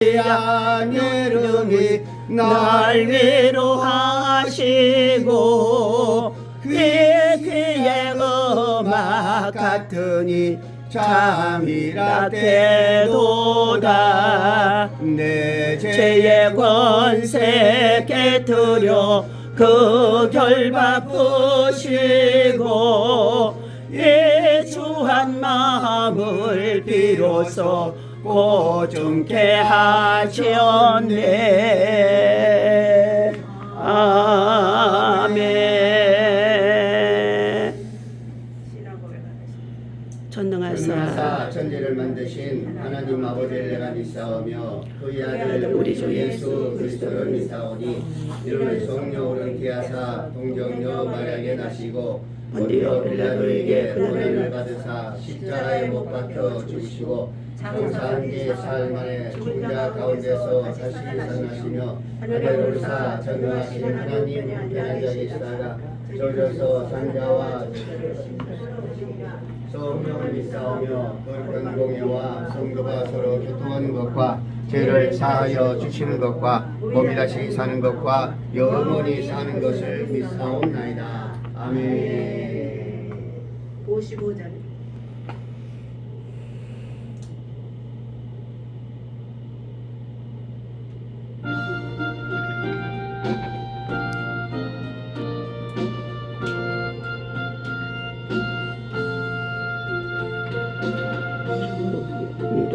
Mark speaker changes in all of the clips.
Speaker 1: 하늘이 날 위로하시고 귀에 음악 같으니 잠이라 때도다. 내 죄의 권세 깨뜨려 그 결 바꾸시고 예수한 마음을 비로소 고중케 하시었네. 아멘.
Speaker 2: 전능하사 천지를 만드신 하나님 아버지를 내가 믿사오며 그의 아들 우리 주 예수 그리스도를 믿사오니 이를 성령으로 기하사 동정녀 마리아에게 나시고 본디오 빌라도에게 고난을 받으사 십자가에 못 박혀 죽으시고 장사한 지 사흘 만에 죽은 자 가운데서 다시 일어나시며 하늘에 오르사 전능하신 하나님 우편에 계시다가 저려서 산자와 성령을 믿사오며 거룩한 공예와 성도가 서로 교통하는 것과 죄를 사하여 주시는 것과 몸이 다시 사는 것과 영원히 사는 것을 믿사옵나이다. 아멘.
Speaker 3: 55절.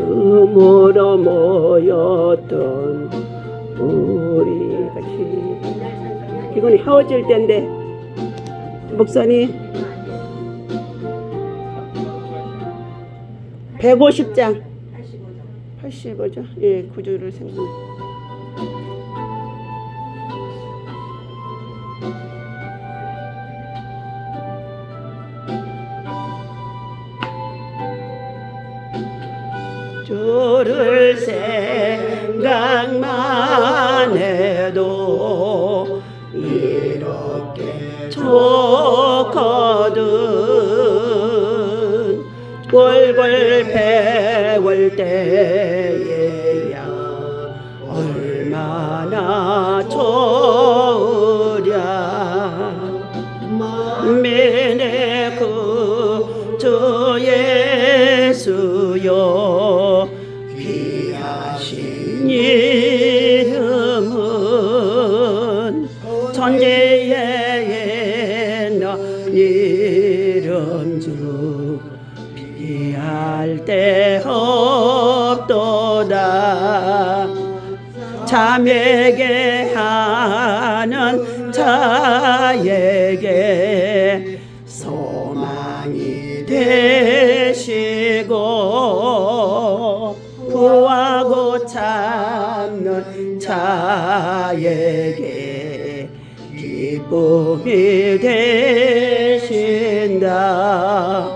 Speaker 1: 이름으로 모였던 우리 같이. 이건 헤어질 때인데 목사님 150장 85장 예 구절을 생각해. 주를 생각만 해도 이렇게 좋거든. 꼴꼴 배울 때에야 얼마나 좋으랴. 만민의 구주 예수여 귀하신 이름은 천지의 이름 중 비할 데 없도다. 자매게 하는 자에게 소망이 되시고 구하고 찾는 자에게 기쁨이 되신다.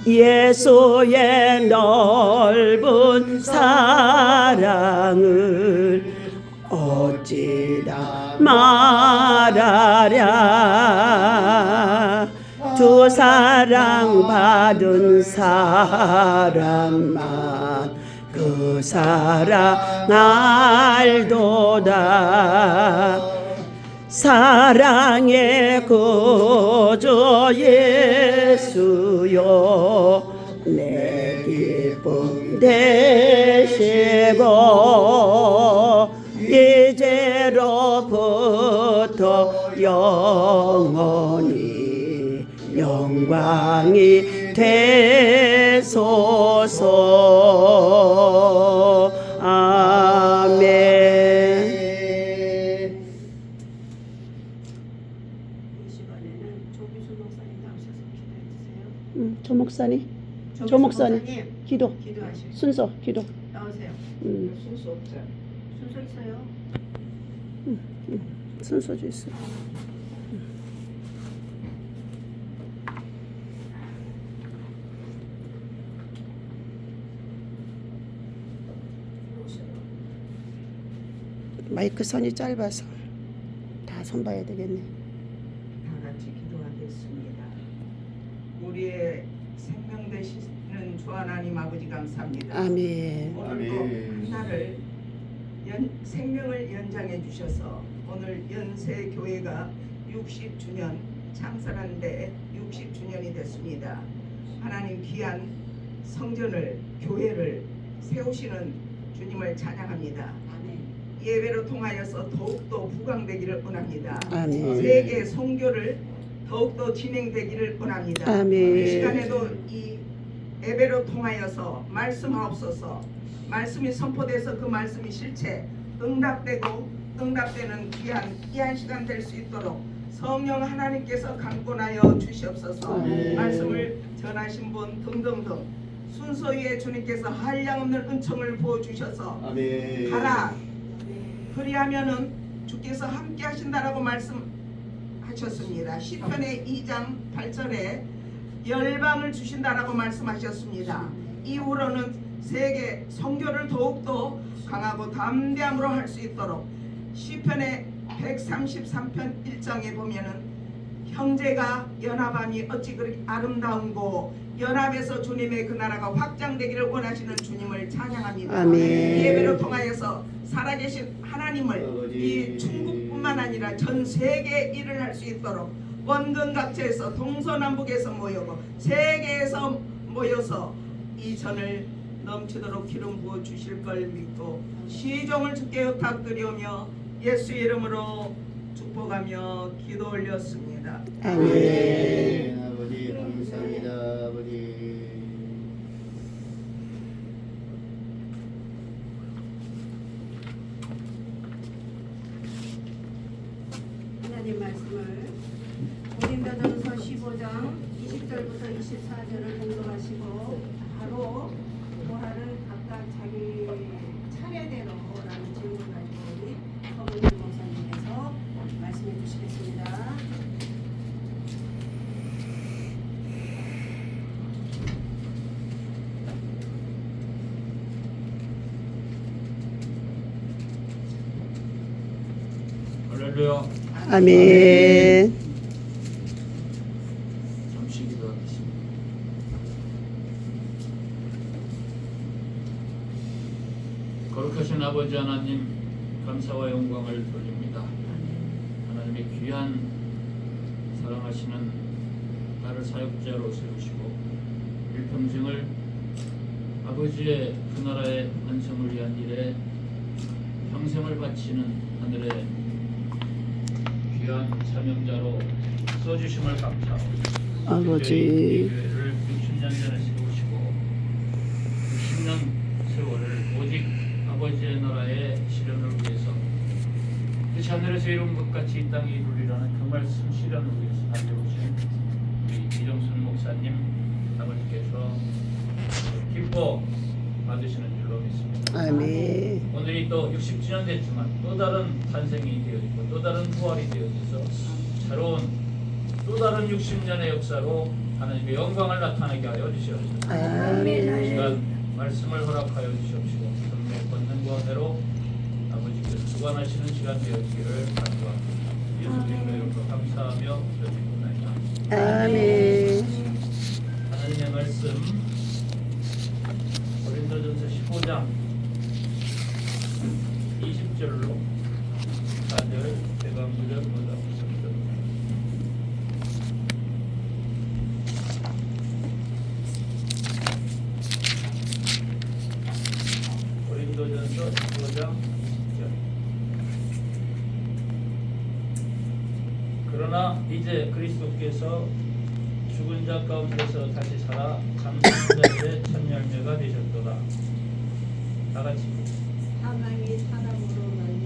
Speaker 1: 예수의 넓은 사랑을 어찌다 말하랴. 주 사랑 받은 사람만 그 사랑 알도다. 사랑의 구주 예수여 내 기쁨 되시고 이제로부터 영원히 영광이 되소서. 아멘. 조 목사님, 조 목사님 기도
Speaker 3: 기도하시오.
Speaker 1: 순서 기도.
Speaker 3: 나오세요.
Speaker 4: 순서 없죠.
Speaker 3: 순서 있어요.
Speaker 1: 순서도 있어. 마이크 선이 짧아서 다 손봐야 되겠네.
Speaker 4: 다 같이 기도하겠습니다. 우리의 생명 되시는 주 하나님 아버지 감사합니다.
Speaker 1: 아멘.
Speaker 4: 오늘도 한 날을 생명을 연장해 주셔서 오늘 연세 교회가 60주년 창설한 데 60주년이 됐습니다. 하나님 귀한 성전을 교회를 세우시는 주님을 찬양합니다. 예배로 통하여서 더욱더 부강되기를 원합니다.
Speaker 1: 아멘.
Speaker 4: 세계 선교를 더욱더 진행되기를 원합니다.
Speaker 1: 아멘.
Speaker 4: 이 시간에도 이 예배로 통하여서 말씀하옵소서. 말씀이 선포돼서 그 말씀이 실체 응답되고 응답되는 귀한 시간 될 수 있도록 성령 하나님께서 강권하여 주시옵소서.
Speaker 1: 아멘.
Speaker 4: 말씀을 전하신 분 등등등 순서 위에 주님께서 한량없는 은총을 부어주셔서
Speaker 2: 아멘.
Speaker 4: 가라 그리하면은 주께서 함께 하신다라고 말씀하셨습니다. 시편의 2장 8절에 열방을 주신다라고 말씀하셨습니다. 이후로는 세계 선교를 더욱더 강하고 담대함으로 할 수 있도록 시편의 133편 1장에 보면은 형제가 연합함이 어찌 그렇게 아름다운고 연합에서 주님의 그 나라가 확장되기를 원하시는 주님을 찬양합니다.
Speaker 1: 아멘.
Speaker 4: 이 예배를 통하여서 살아계신 하나님을
Speaker 2: 아버지.
Speaker 4: 이 중국뿐만 아니라 전 세계에 일을 할 수 있도록 원근 각처에서 동서남북에서 모여고 세계에서 모여서 이 전을 넘치도록 기름 부어 주실 걸 믿고 시종을 주께 부탁드리오며 예수 이름으로 축복하며 기도 올렸습니다.
Speaker 1: 아멘.
Speaker 2: 아멘. 아버지 감사합니다. 아버지.
Speaker 3: 하나님 말씀을 고린도전서 15장 20절부터 24절을 공독하시고 바로 부활은 각각 자기 차례대로라는 질문을 가지고 우리 서문진 목사님께서 말씀해 주시겠습니다.
Speaker 5: 할렐루야.
Speaker 1: 아멘.
Speaker 5: 잠시 기도하겠습니다. 거룩하신 아버지 하나님, 감사와 영광을 돌립니다. 하나님의 귀한 사랑하시는 나를 사역자로 세우시고 일평생을 아버지의 그 나라의 완성을 위한 일에 평생을 바치는 하늘의 귀한 사명자로 써주심을 감사하고
Speaker 1: 아버지.
Speaker 5: 이 교회를 60년 전에 세우시고 60년 세월을 오직 아버지의 나라의 실현을 위해서 그 하늘에서 이룬 것 같이 이 땅에 이루리라는 그 말씀 실현을 위해서 달려오신 우리 이정순 목사님 아버지께서 기뻐 받으시는 줄로 믿습니다.
Speaker 1: 아멘.
Speaker 5: 오늘이 또 60주년 됐지만 또 다른 탄생이 되어 있고 또 다른 부활이 되어 있어서 새로운 또 다른 60년의 역사로 하나님의 영광을 나타나게 하여 주시옵소서. 이 시간 말씀을 허락하여 주시옵시고 성령 권능과 대로 아버지께서 주관하시는 시간 되었기를 간구합니다. 예수 그리스도의 이름으로 감사하며 기도드립니다.
Speaker 1: 아멘.
Speaker 5: 하나님의 말씀 고린도전서 15장 20절로 4절 대강구절 보다 보십시오. 고린도전서 15장 20절. 그러나 이제 그리스도께서 죽은 자 가운데서 다시 살아 장사한 자들의 첫 열매가 되셨도다. 다 같이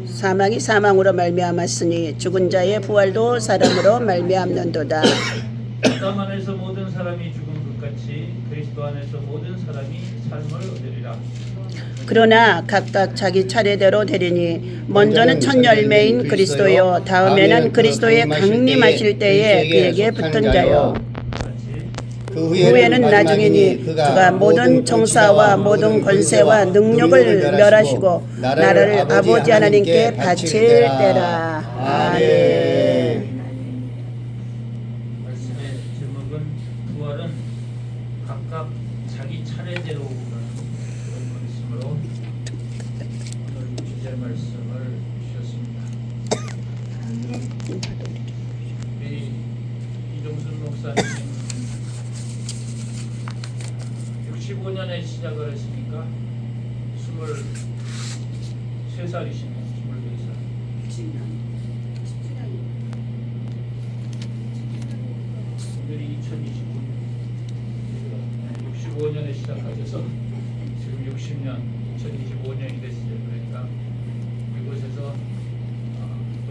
Speaker 1: 사망이 사망으로 말미암았으니 죽은 자의 부활도 사람으로 말미암는도다.
Speaker 5: 아담 안에서 모든 사람이 죽은 것 같이 그리스도 안에서 모든 사람이 삶을 얻으리라.
Speaker 1: 그러나 각각 자기 차례대로 되리니 먼저는 첫 열매인 그리스도요 다음에는 그리스도의 강림하실 때에 그에게 붙은 자요
Speaker 5: 같이
Speaker 2: 그
Speaker 1: 후에는 나중이니 그가 모든 정사와 모든 권세와 능력을 멸하시고 나라를 아버지 하나님께 바칠 때라. 아멘.
Speaker 5: 말씀의 제목은 부활은 각각 자기 차례대로 라는 그런 말씀으로 오늘 주제를 말씀을 주셨습니다. 우리 이종순 목사님 65년에 시작을 했으니까 23살이시네요. 24살. 오늘이 2029년. 65년에 시작하셔서 지금 60년, 2025년이 됐어요. 그러니까 이곳에서 또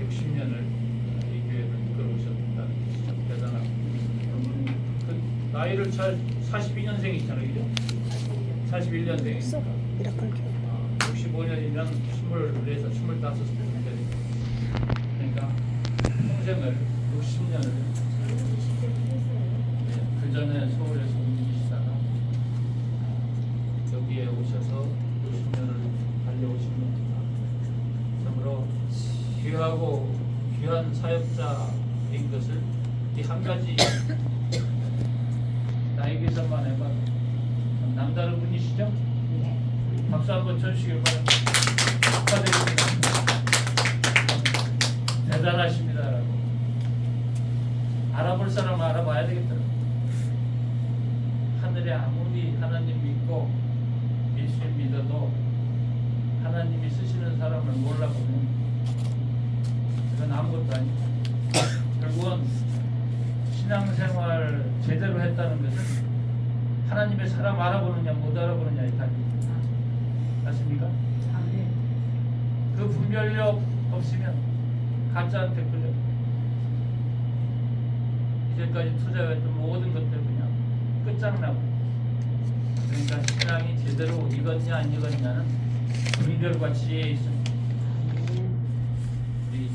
Speaker 5: 60년을 이 교회를 이끌어오셨다는 것이 참 대단하고, 그 나이를 잘 42년생이잖아요, 그죠? 41년생이니까 65년이면 24에서 25살 되니까, 그러니까 평생을 60년을 그 전에 서울에서 옮기시다가 여기에 오셔서 60년을 달려오신 겁니다. 참으로 귀하고 귀한 사역자인 것을 이 한 가지 나에게서만 해봐 남다른 분이시죠? 박수 한번 쳐주시길 바랍니다. 축하드립니다. 대단하십니다라고. 알아볼 사람은 알아봐야 되겠더라고요. 하늘에 아무리 하나님 믿고 예수님 믿어도 하나님이 쓰시는 사람을 몰라보면 그건 아무것도 아니고, 결국은 신앙생활 제대로 했다는 것은 하나님의 사람 알아보느냐 못 알아보느냐의 답입니다. 맞습니까? 그 분별력 없으면 가짜한테 끌려. 이제까지 투자했던 모든 것들 그냥 끝장나고. 그러니까 신앙이 제대로 익었냐 안 익었냐는 분별과 지혜에 있습니다. 우리 여기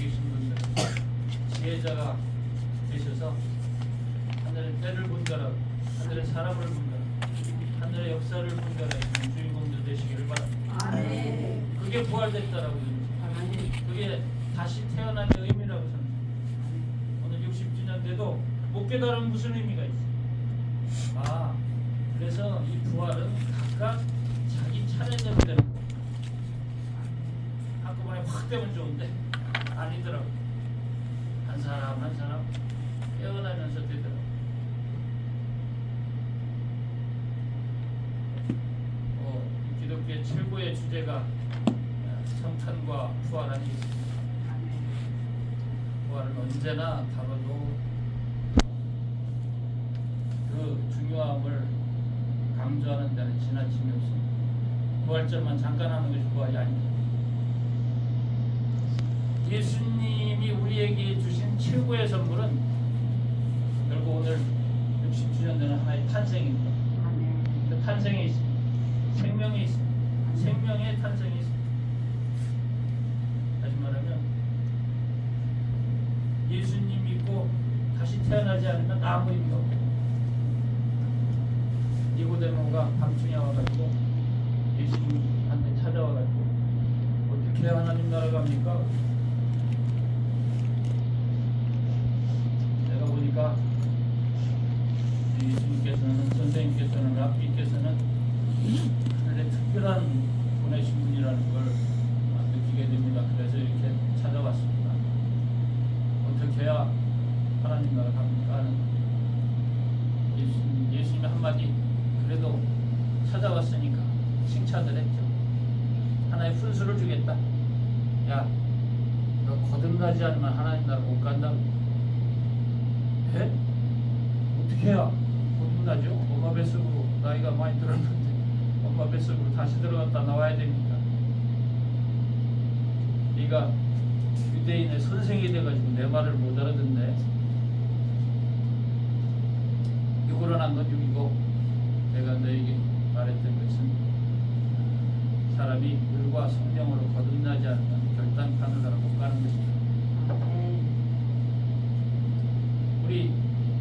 Speaker 5: 계신 분들 지혜자가 되셔서 하늘의 때를 분별하고 하늘의 사람을 분별하고 하늘의 역사를 분별하시는 주인공들 되시기를 바랍니다. 그게 부활됐다라고 합니다. 그게 다시 태어남의 의미라고 생각합니다. 오늘 60주년 돼도 못 깨달으면 무슨 의미가 있어요? 그래서 이 부활은 각각 자기 차례대로 되는 거. 한꺼번에 확 되면 좋은데 아니더라고. 한 사람 한 사람 깨어나면서 되더라고. 이 기독교의 최고의 주제가 성탄과 부활 아니겠습니까? 부활은 언제나 다뤄도 그 중요함을 강조하는 데는 지나침이 없습니다. 부활절만 잠깐 하는 것이 부활이 아닙니다. 예수님이 우리에게 주신 최고의 선물은 결국 오늘 60주년 되는 하나의 탄생입니다. 그 탄생에 있습니다. 생명이 있습니다. 생명의 탄생이 있습니다. 다시 말하면 예수님 믿고 다시 태어나지 않으면 아무 의미가 없고, 니고데모가 밤중에 와가지고 예수님한테 찾아와가지고 어떻게 하나님 나라 갑니까? 내가 보니까 예수님께서는, 선생님께서는, 랍비께서는 하늘의 특별한 보내신 분이라는 걸 느끼게 됩니다. 그래서 이렇게 찾아왔습니다. 어떻게 해야 하나님 나라 갑니까? 하는 예수님의 한마디, 그래도 찾아왔으니까 칭찬을 했죠. 하나의 훈수를 주겠다. 야, 너 거듭나지 않으면 하나님 나라 못 간다고. 에? 어떻게 해야 거듭나죠? 엄마 뱃속으로 나이가 많이 들었는데 엄마 뱃속으로 다시 들어갔다 나와야 됩니까? 네가 유대인의 선생이 돼가지고 내 말을 못 알아듣네. 6으로 난 건 6이고 내가 너에게 말했던 것은 사람이 물과 성령으로 거듭나지 않으면 결단판을 가라 못 가는 것이다. 우리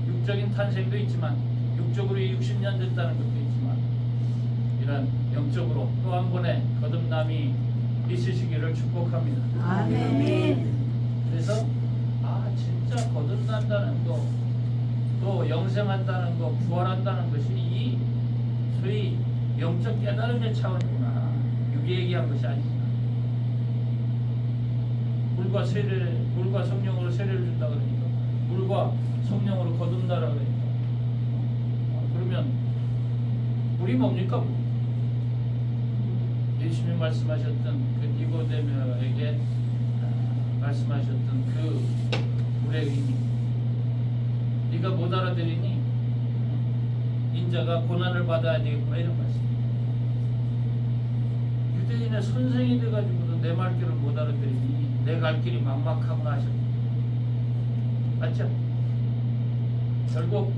Speaker 5: 육적인 탄생도 있지만, 육적으로 60년 됐다는 것도 있지만, 이런 영적으로 또 한 번의 거듭남이 있으시기를 축복합니다.
Speaker 1: 아멘.
Speaker 5: 그래서 진짜 거듭난다는 거, 또 영생한다는 거, 부활한다는 것이 이 소위 영적 깨달음의 차원이구나. 그게 얘기한 것이 아니구나. 물과 성령으로 세례를 준다 그러니까 물과 성령으로 거듭나라 그러니까 그러면 물이 뭡니까? 예수님이 말씀하셨던 그 니고데모에게 말씀하셨던 그 물의 의미, 네가 못 알아들으니 인자가 고난을 받아야 되겠구나 이런 말씀. 유대인의 선생이 돼가지고도 내 말귀를 못 알아들으니 내 갈 길이 막막하구나 하셨다. 맞죠? 결국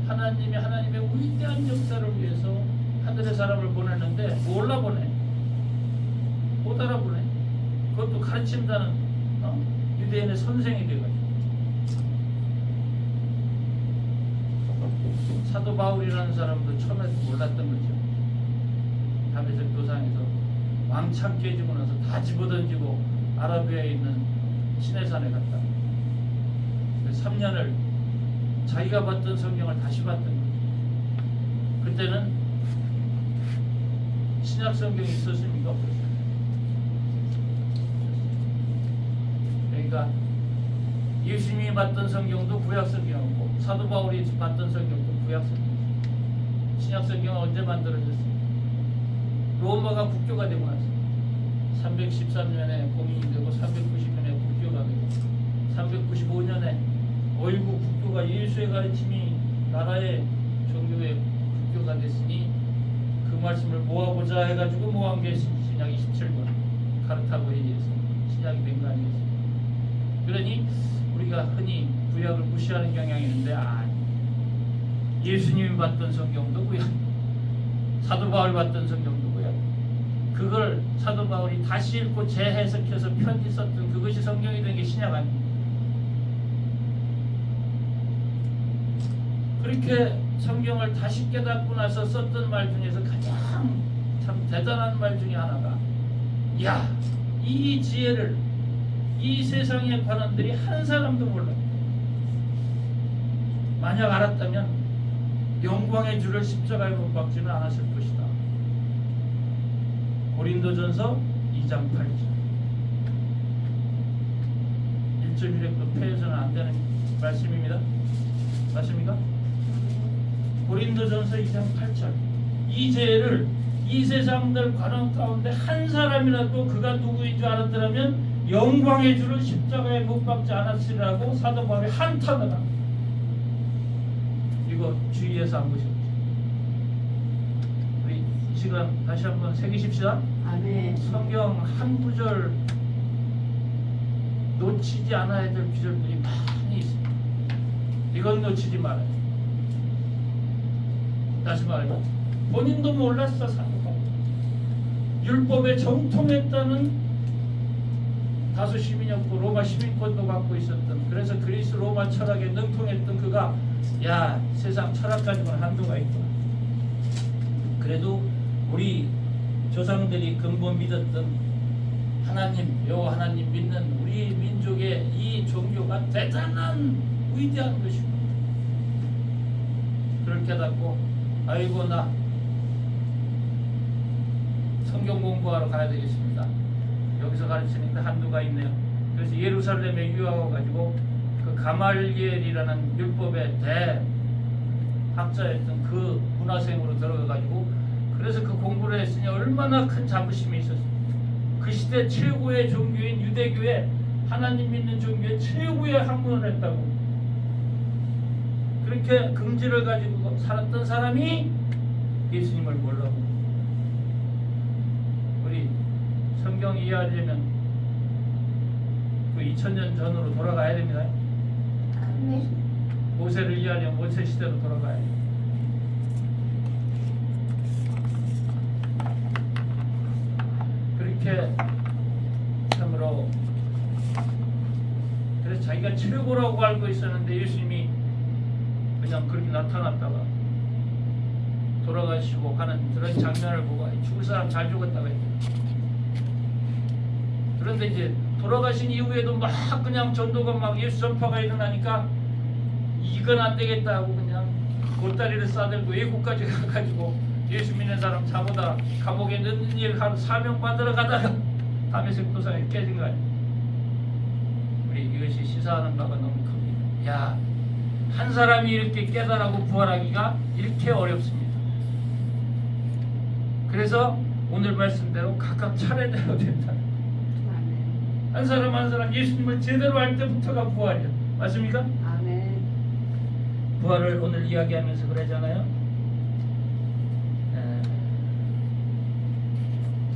Speaker 5: 하나님의 위대한 역사를 위해서 하늘의 사람을 보냈는데 몰라 보내, 못 알아보내. 그것도 가르친다는 유대인의 선생이 돼가지고. 사도 바울이라는 사람도 처음에 몰랐던 거죠. 다메섹 도상에서 왕창 깨지고 나서 다 집어던지고 아라비아에 있는 시내산에 갔다. 3년을 자기가 봤던 성경을 다시 봤던 거죠. 그때는 신약 성경이 있었습니까? 없었어요. 그러니까 예수님이 봤던 성경도 구약 성경이고 사도 바울이 봤던 성경도 구약 성경. 신약 성경은 언제 만들어졌어요? 로마가 국교가 되고 나서 313년에 공인이 되고 390년에 국교가 되고 395년에 어이구 국교가 예수의 가르침이 나라의 종교의 국교가 됐으니 그 말씀을 모아보자 해가지고 모한 게 신약 27권 카르타고에 의해서 신약이 된 거 아니겠습니까? 그러니 우리가 흔히 구약을 무시하는 경향이 있는데 예수님이 봤던 성경도 구약, 사도 바울이 봤던 성경도 구약. 그걸 사도 바울이 다시 읽고 재해석해서 편지 썼던 그것이 성경이 된 게 신약 아닙니까? 그렇게 성경을 다시 깨닫고 나서 썼던 말 중에서 가장 참 대단한 말 중에 하나가 이 지혜를 이 세상의 관원들이 한 사람도 몰라. 만약 알았다면 영광의 주를 십자가에 못 박지는 않았을 것이다. 고린도전서 2장 8절. 1.1획도 폐해서는 안 되는 말씀입니다. 맞습니까? 고린도전서 2장 8절. 이 죄를 이 세상들 관원 가운데 한 사람이라도 그가 누구인 줄 알았더라면 영광의 주를 십자가에 못 박지 않았으리라고 사도 바울이 한탄을 합니다. 이거 주의해서 안 보십시오. 우리 이 시간 다시 한번 새기십시다.
Speaker 1: 아멘.
Speaker 5: 성경 한 구절 놓치지 않아야 될 구절들이 많이 있습니다. 이건 놓치지 말아요. 다시 말해요. 본인도 몰랐어. 사도가 율법에 정통했다는 다수 시민이었고 로마 시민권도 갖고 있었던, 그래서 그리스 로마 철학에 능통했던 그가 세상 철학 가지고는 한도가 있구나. 그래도 우리 조상들이 근본 믿었던 하나님, 여호와 하나님 믿는 우리 민족의 이 종교가 대단한 위대한 것이고, 그걸 깨닫고 아이고 나 성경 공부하러 가야 되겠습니다. 여기서 가르치는데 한도가 있네요. 그래서 예루살렘에 유학을 가지고 그 가말리엘이라는 율법의 대학자였던 그 문화생으로 들어가 가지고 그래서 그 공부를 했으니 얼마나 큰 자부심이 있었습니까? 그 시대 최고의 종교인 유대교에, 하나님 믿는 종교의 최고의 학문을 했다고. 그렇게 긍지를 가지고 살았던 사람이 예수님을 몰라고. 우리 성경 이해하려면 그 2000년 전으로 돌아가야 됩니다. 모세를 이해하려면 모세 시대로 돌아가야 돼요. 그렇게 참으로 그래서 자기가 최고라고 알고 있었는데 예수님이 그냥 그렇게 나타났다가 돌아가시고 하는 그런 장면을 보고 죽을 사람 잘 죽었다고 했죠. 그런데 이제 돌아가신 이후에도 막 그냥 전도가 막 예수 전파가 일어나니까 이건 안 되겠다 하고 그냥 보따리를 싸들고 외국까지 가가지고 예수 믿는 사람 자보다 감옥에 넣는 일 하루 사명 받으러 가다가 다메섹 도상에 깨진 거 아니에요. 우리 이것이 시사하는 바가 너무 큽니다. 야, 한 사람이 이렇게 깨달하고 부활하기가 이렇게 어렵습니다. 그래서 오늘 말씀대로 각각 차례대로 된다. 한 사람 한 사람 예수님을 제대로 알 때부터가 부활이야. 맞습니까?
Speaker 1: 아멘.
Speaker 5: 부활을 오늘 이야기하면서 그러잖아요.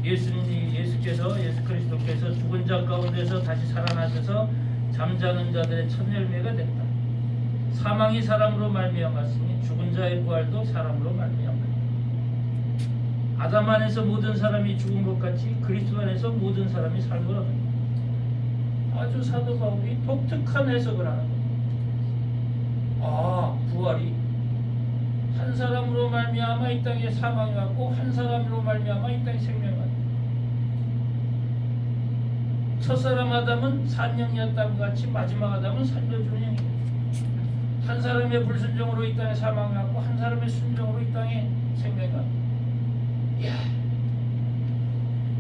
Speaker 5: 예수 그리스도께서 죽은 자 가운데서 다시 살아나셔서 잠자는 자들의 첫 열매가 됐다. 사망이 사람으로 말미암았으니 죽은 자의 부활도 사람으로 말미암았다. 아담 안에서 모든 사람이 죽은 것 같이 그리스도 안에서 모든 사람이 삶을 얻는다. 아주 사도 바울이 독특한 해석을 하는 겁니다. 아, 부활이 한 사람으로 말미암아 이 땅에 사망이 왔고 한 사람으로 말미암아 이 땅에 생명이 왔다. 첫사람 아담은 산영이었다고 같이 마지막 아담은 살려주는 영이다. 한 사람의 불순종으로 이 땅에 사망이 왔고 한 사람의 순종으로 이 땅에 생명이 왔다. 이야,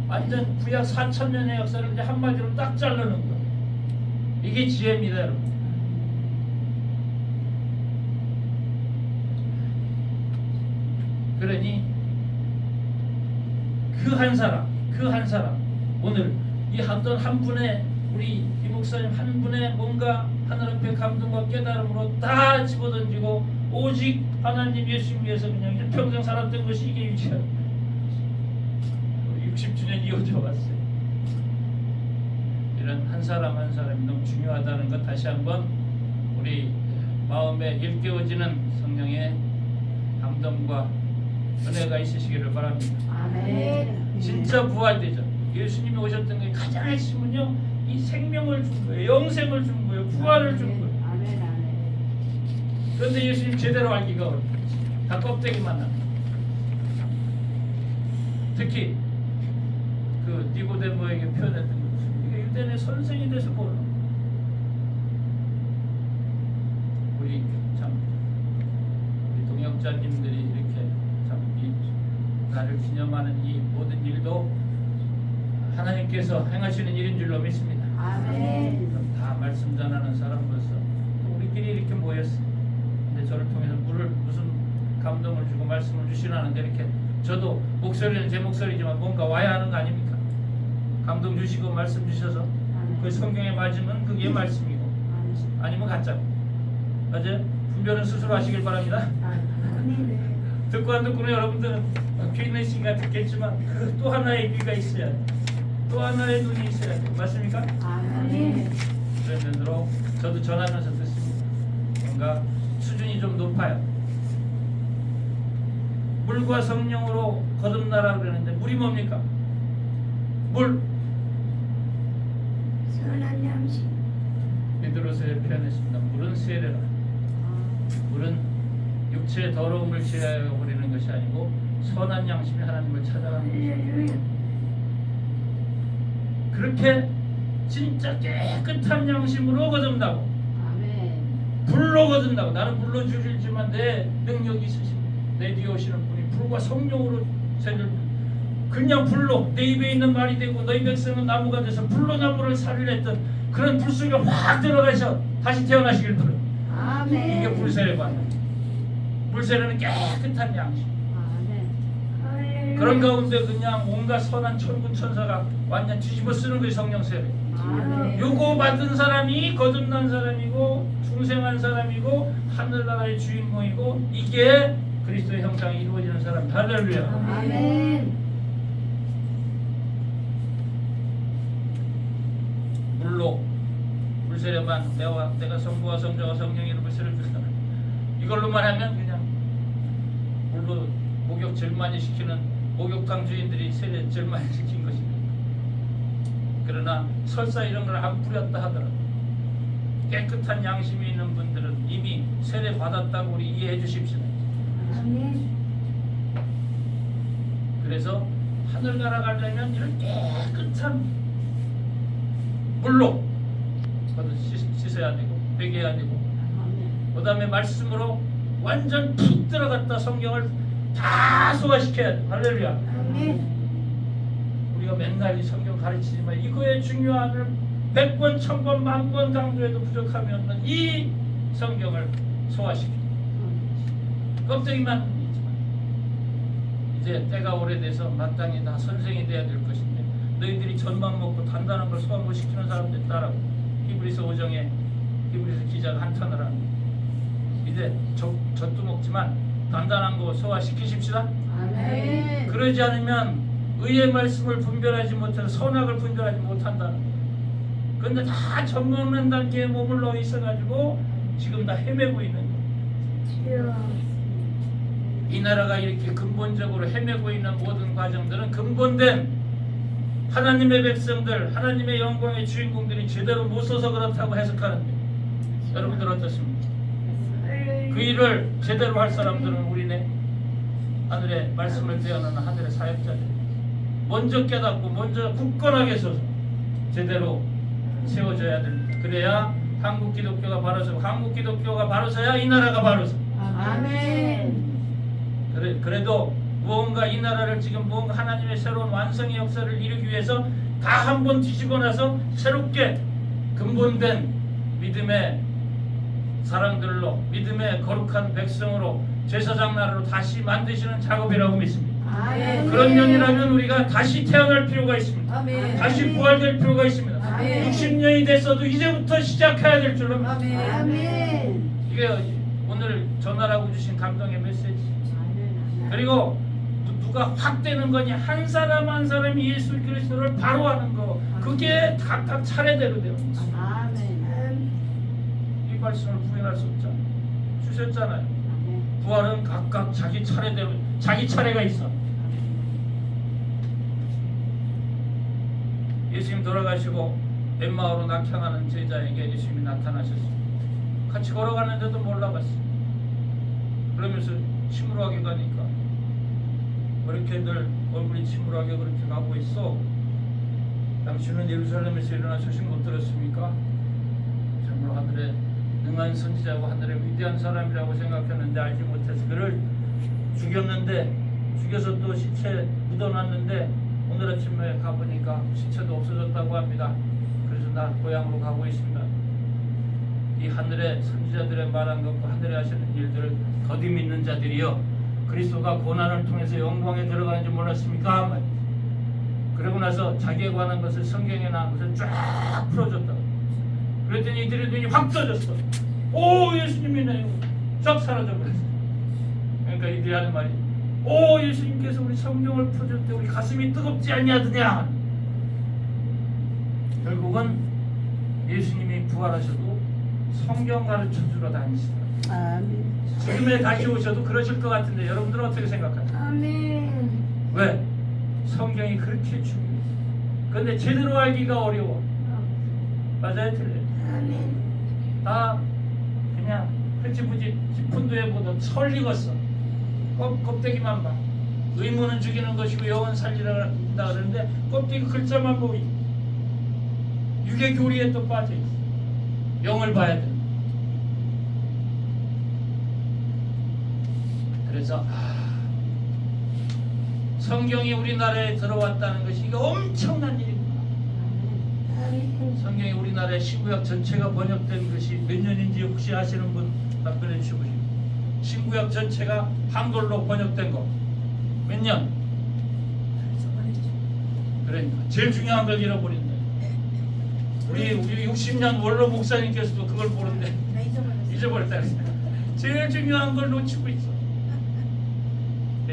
Speaker 5: 완전 구약 4,000년의 역사를 이제 한마디로 딱 자르는 거예요. 이게 지혜입니다, 여러분. 그러니 그 한 사람 오늘 이 어떤 한 분의 우리 이 목사님 한 분의 뭔가 하늘 앞에 감동과 깨달음으로 다 집어던지고 오직 하나님 예수 위해서 그냥 일평생 살았던 것이 이게 유지한 60주년 이어져 왔어요. 이런 한 사람 한 사람이 너무 중요하다는 것 다시 한번 우리 마음에 일깨워지는 성령의 감동과 은혜가 있으시기를 바랍니다.
Speaker 1: 아멘.
Speaker 5: 진짜 부활되죠. 예수님이 오셨던 게 가장 핵심은요, 이 생명을 준 거예요. 영생을 준 거예요. 부활을 준 거예요.
Speaker 1: 아멘. 아멘.
Speaker 5: 그런데 예수님 제대로 알기가 어렵죠. 다 껍데기만 납니다. 특히 그 니고데모에게 표현했던 것은 이게 유대인의 선생이 돼서 몰라. 우리 동역자님들이 이렇게 참 이 나를 기념하는 이 모든 일도 하나님께서 행하시는 일인 줄로 믿습니다.
Speaker 1: 아멘.
Speaker 5: 다 말씀 전하는 사람으로서 우리끼리 이렇게 모였어. 근데 저를 통해서 무슨 감동을 주고 말씀을 주시라는데 이렇게 저도 목소리는 제 목소리지만 뭔가 와야 하는 거 아닙니까? 감동 주시고 말씀 주셔서 그 성경에 맞으면 그게 말씀이고 아니면 가짜고. 맞아요? 분별은 스스로 하시길 바랍니다. 듣고 안 듣고는 여러분들은 귀 있는 시간 듣겠지만 그 또 하나의 귀가 있어야 돼. 또 하나의 눈이 있어야 돼. 맞습니까?
Speaker 1: 아멘.
Speaker 5: 그런 면으로 저도 전하면서 듣습니다. 뭔가 수준이 좀 높아요. 물과 성령으로 거듭나라 그러는데 물이 뭡니까? 물.
Speaker 1: 선한 양심.
Speaker 5: 베드로서에 표현했습니다. 물은 세례라. 물은 육체의 더러움을 제하여 버리는 것이 아니고 선한 양심이 하나님을 찾아가는 것입니다. 그렇게 진짜 깨끗한 양심으로 거듭나고
Speaker 1: 아멘.
Speaker 5: 불로 거듭나고 나는 불로 줄이지만 내 능력이 있으신 내 뒤에 오시는 분이 불과 성령으로 세를 그냥 불로 내 입에 있는 말이 되고 너희 백성은 나무가 돼서 불로 나무를 살리랬던 그런 불 속에 확 들어가셔 다시 태어나시길 바랍니다.
Speaker 1: 아멘.
Speaker 5: 이게 불세례 받는 불세례는 깨끗한 양심.
Speaker 1: 아멘.
Speaker 5: 그런 가운데 그냥 온갖 선한 천군 천사가 완전 뒤집어 쓰는 거예요. 성령 세례.
Speaker 1: 아멘.
Speaker 5: 요거 받은 사람이 거듭난 사람이고 중생한 사람이고 하늘나라의 주인공이고 이게 그리스도의 형상이 이루어지는 사람. 할렐루야.
Speaker 1: 아멘.
Speaker 5: 물로 불세례만 내가 성부와 성자와 성령의 이름으로 세례를 주다. 이걸로만 하면 그냥 물로 목욕 제일 많이 시키는 목욕탕 주인들이 세례 제일 많이 시킨 것입니다. 그러나 설사 이런 걸 안 뿌렸다 하더라도 깨끗한 양심이 있는 분들은 이미 세례 받았다고 우리 이해해 주십시오.
Speaker 1: 아멘.
Speaker 5: 그래서 하늘나라 가려면 이런 깨끗한 물로 씻어야 되고 베개야 되고 그 다음에 말씀으로 완전 푹 들어갔다 성경을 다 소화시켜야 돼. 할렐루야. 우리가 맨날 이 성경 가르치지만 이거의 중요함을 100번, 1000번, 10,000번 강조해도 부족하면 이 성경을 소화시켜. 껍데기만 있지만 이제 때가 오래돼서 마땅히 다 선생이 돼야 될 것인데 너희들이 젖만 먹고 단단한 걸 소화 못 시키는 사람들 따라고 히브리서 5장에 히브리서 기자가 한탄을 하는 이제 젖도 먹지만 단단한 거 소화시키십시다. 그러지 않으면 의의 말씀을 분별하지 못해서 선악을 분별하지 못한다는 거예요. 그런데 다 젖 먹는 단계에 머물러 있어가지고 지금 다 헤매고 있는 거예요. 이 나라가 이렇게 근본적으로 헤매고 있는 모든 과정들은 근본된 하나님의 백성들, 하나님의 영광의 주인공들이 제대로 못 써서 그렇다고 해석하는데 여러분들 어떻습니까? 그 일을 제대로 할 사람들은 우리네 하늘의 말씀을 대하는 하늘의 사역자들 먼저 깨닫고 먼저 굳건하게 서서 제대로 세워져야 됩니다. 그래야 한국 기독교가 바로 서고 한국 기독교가 바로 서야 이 나라가 바로 서. 그래도 무언가 이 나라를 지금 무언가 하나님의 새로운 완성의 역사를 이루기 위해서 다 한번 뒤집어 놔서 새롭게 근본된 믿음의 사랑들로 믿음의 거룩한 백성으로 제사장 나라로 다시 만드시는 작업이라고 믿습니다. 그런 면이라면 우리가 다시 태어날 필요가 있습니다. 다시 부활될 필요가 있습니다. 60년이 됐어도 이제부터 시작해야 될 줄로 믿습니다. 이게 오늘 전하라고 주신 감동의 메시지. 그리고 누가 확 되는 거니 한 사람 한 사람이 예수 그리스도를 바로 하는 거 그게 각각 차례대로 돼요. 이 말씀을 부인할 수 없잖아요. 주셨잖아요. 부활은 각각 자기 차례대로 자기 차례가 있어. 예수님 돌아가시고 엠마오로 낙향하는 제자에게 예수님이 나타나셨어요. 같이 걸어가는데도 몰라봤어요. 그러면서 침울하게 가니까 왜 이렇게 늘 얼굴이 침울하게 그렇게 가고 있어? 당신은 예루살렘에서 일어난 소식 못 들었습니까? 정말 하늘에 능한 선지자고 하늘의 위대한 사람이라고 생각했는데 알지 못해서 그를 죽였는데 죽여서 또 시체 묻어놨는데 오늘 아침에 가보니까 시체도 없어졌다고 합니다. 그래서 나 고향으로 가고 있습니다. 이 하늘의 선지자들의 말한 것과 하늘에 하시는 일들을 더디 믿는 자들이여 그리스도가 고난을 통해서 영광에 들어가는지 몰랐습니까? 그러고 나서 자기에 관한 것을 성경에 나온 것을 쫙 풀어줬다고. 그랬더니 이들의 눈이 확 떠졌어. 오 예수님이네요. 쫙 사라져버렸어. 그러니까 이들이 하는 말이 오 예수님께서 우리 성경을 풀어줄 때 우리 가슴이 뜨겁지 아니하더냐. 결국은 예수님이 부활하셔도 성경 가르쳐주러 다니시더라. 지금에 다시 오셔도 그러실 것 같은데 여러분들은 어떻게 생각하세요? 왜? 성경이 그렇게 중요해요. 그런데 제대로 알기가 어려워. 맞아요? 틀려요? 다 그냥 흐지부지 지푼두에 보던 설 익었어. 껍데기만 봐. 의무는 죽이는 것이고 영은 살리라 그러는데 껍데기 글자만 보고 육의 교리에 또 빠져있어. 영을 봐야 돼. 그래서 성경이 우리나라에 들어왔다는 것이 이거 엄청난 일입니다. 성경이 우리나라의 신구약 전체가 번역된 것이 몇 년인지 혹시 아시는 분 답변해 주시고 신구약 전체가 한글로 번역된 거 몇 년? 그러니까 제일 중요한 걸 잃어버린다. 우리 60년 원로 목사님께서도 그걸 모르는데 잊어버렸다 그랬어요. 제일 중요한 걸 놓치고 있어.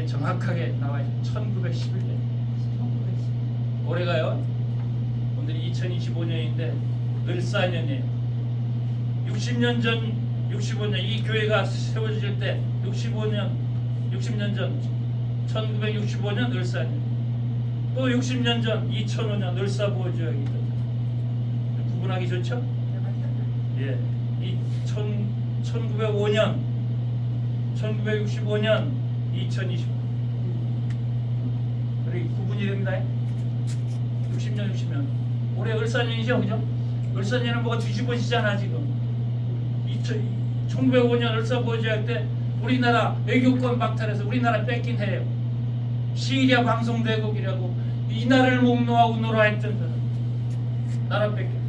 Speaker 5: 정확하게 나와요. 1911년. 올해가요. 오늘이 2025년인데 을사년이에요. 60년 전, 65년 이 교회가 세워질 때 60년 전 1965년 을사년. 또 60년 전 2005년 을사보호지역이 있다. 구분하기 좋죠? 예. 이 1905년 1965년 2020 그리고 구분이 됩니다. 60년 올해 을사년이죠, 그죠? 을사년은 뭐가 뒤집어지잖아 지금. 1905년 을사보호지역 때 우리나라 외교권 박탈해서 우리나라 뺏긴 해요. 시리아 방송대국이라고 이 나라를 목노하고 놀아했던 사람 나라 뺏긴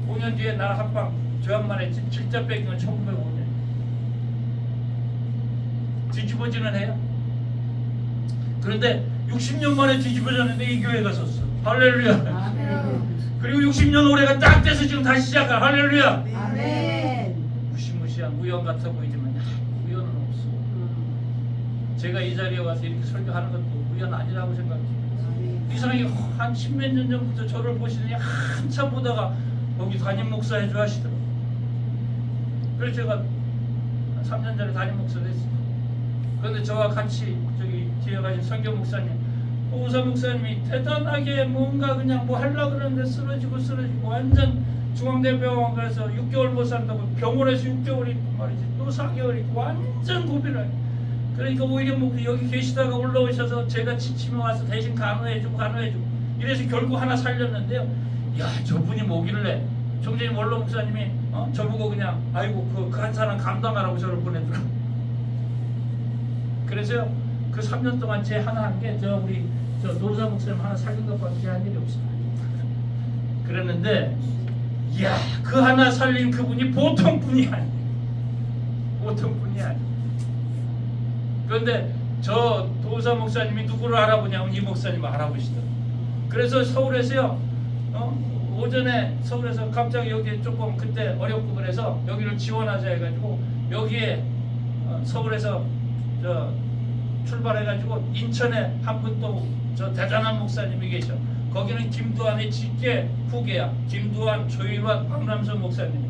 Speaker 5: 5년 뒤에 나라 합방 조약만 했지 진짜 뺏긴 건 1905년 뒤집어지는 해요. 그런데 60년 만에 뒤집어졌는데 이 교회가 섰어. 할렐루야. 그리고 60년 올해가 딱 돼서 지금 다시 시작할. 할렐루야. 무시무시한 우연 같아 보이지만 우연은 없어. 제가 이 자리에 와서 이렇게 설교하는 것도 우연 아니라고 생각해요. 이 사람이 한 십몇 년 전부터 저를 보시더니 한참 보다가 거기 담임 목사 해줘 하시더라고요. 그래서 제가 한 3년 전에 담임 목사 됐어요. 그런데 저와 같이 저기 뒤에 가신 성경 목사님, 오사 목사님이 대단하게 뭔가 그냥 뭐 하려고 그러는데 쓰러지고 완전 중앙대병원 가서 6개월 못 산다고 병원에서 6개월 있고 말이지 또 4개월 있고 완전 고비를. 그러니까 오히려 뭐 여기 계시다가 올라오셔서 제가 지치면 와서 대신 간호해주고 이래서 결국 하나 살렸는데요. 야, 저분이 뭐길래 정재인 원로 목사님이 저보고 그냥 아이고 그 한 사람 감당하라고 저를 보내더라고. 그래서요 그 3년 동안 제 하나 한 게 우리 노사 목사님 하나 살린 것밖에 한 일이 없어요. 그랬는데 이야 그 하나 살린 그분이 보통 분이 아니에요. 보통 분이 아니에요. 그런데 저 도사 목사님이 누구를 알아보냐면 이 목사님을 알아보시더라고요. 그래서 서울에서요 오전에 서울에서 갑자기 여기 조금 그때 어렵고 그래서 여기를 지원하자 해가지고 여기에 서울에서 출발해가지고 인천에 한 분 또 저 대단한 목사님이 계셔. 거기는 김두한의 직계 후계야. 김두한, 조일환, 박남선 목사님.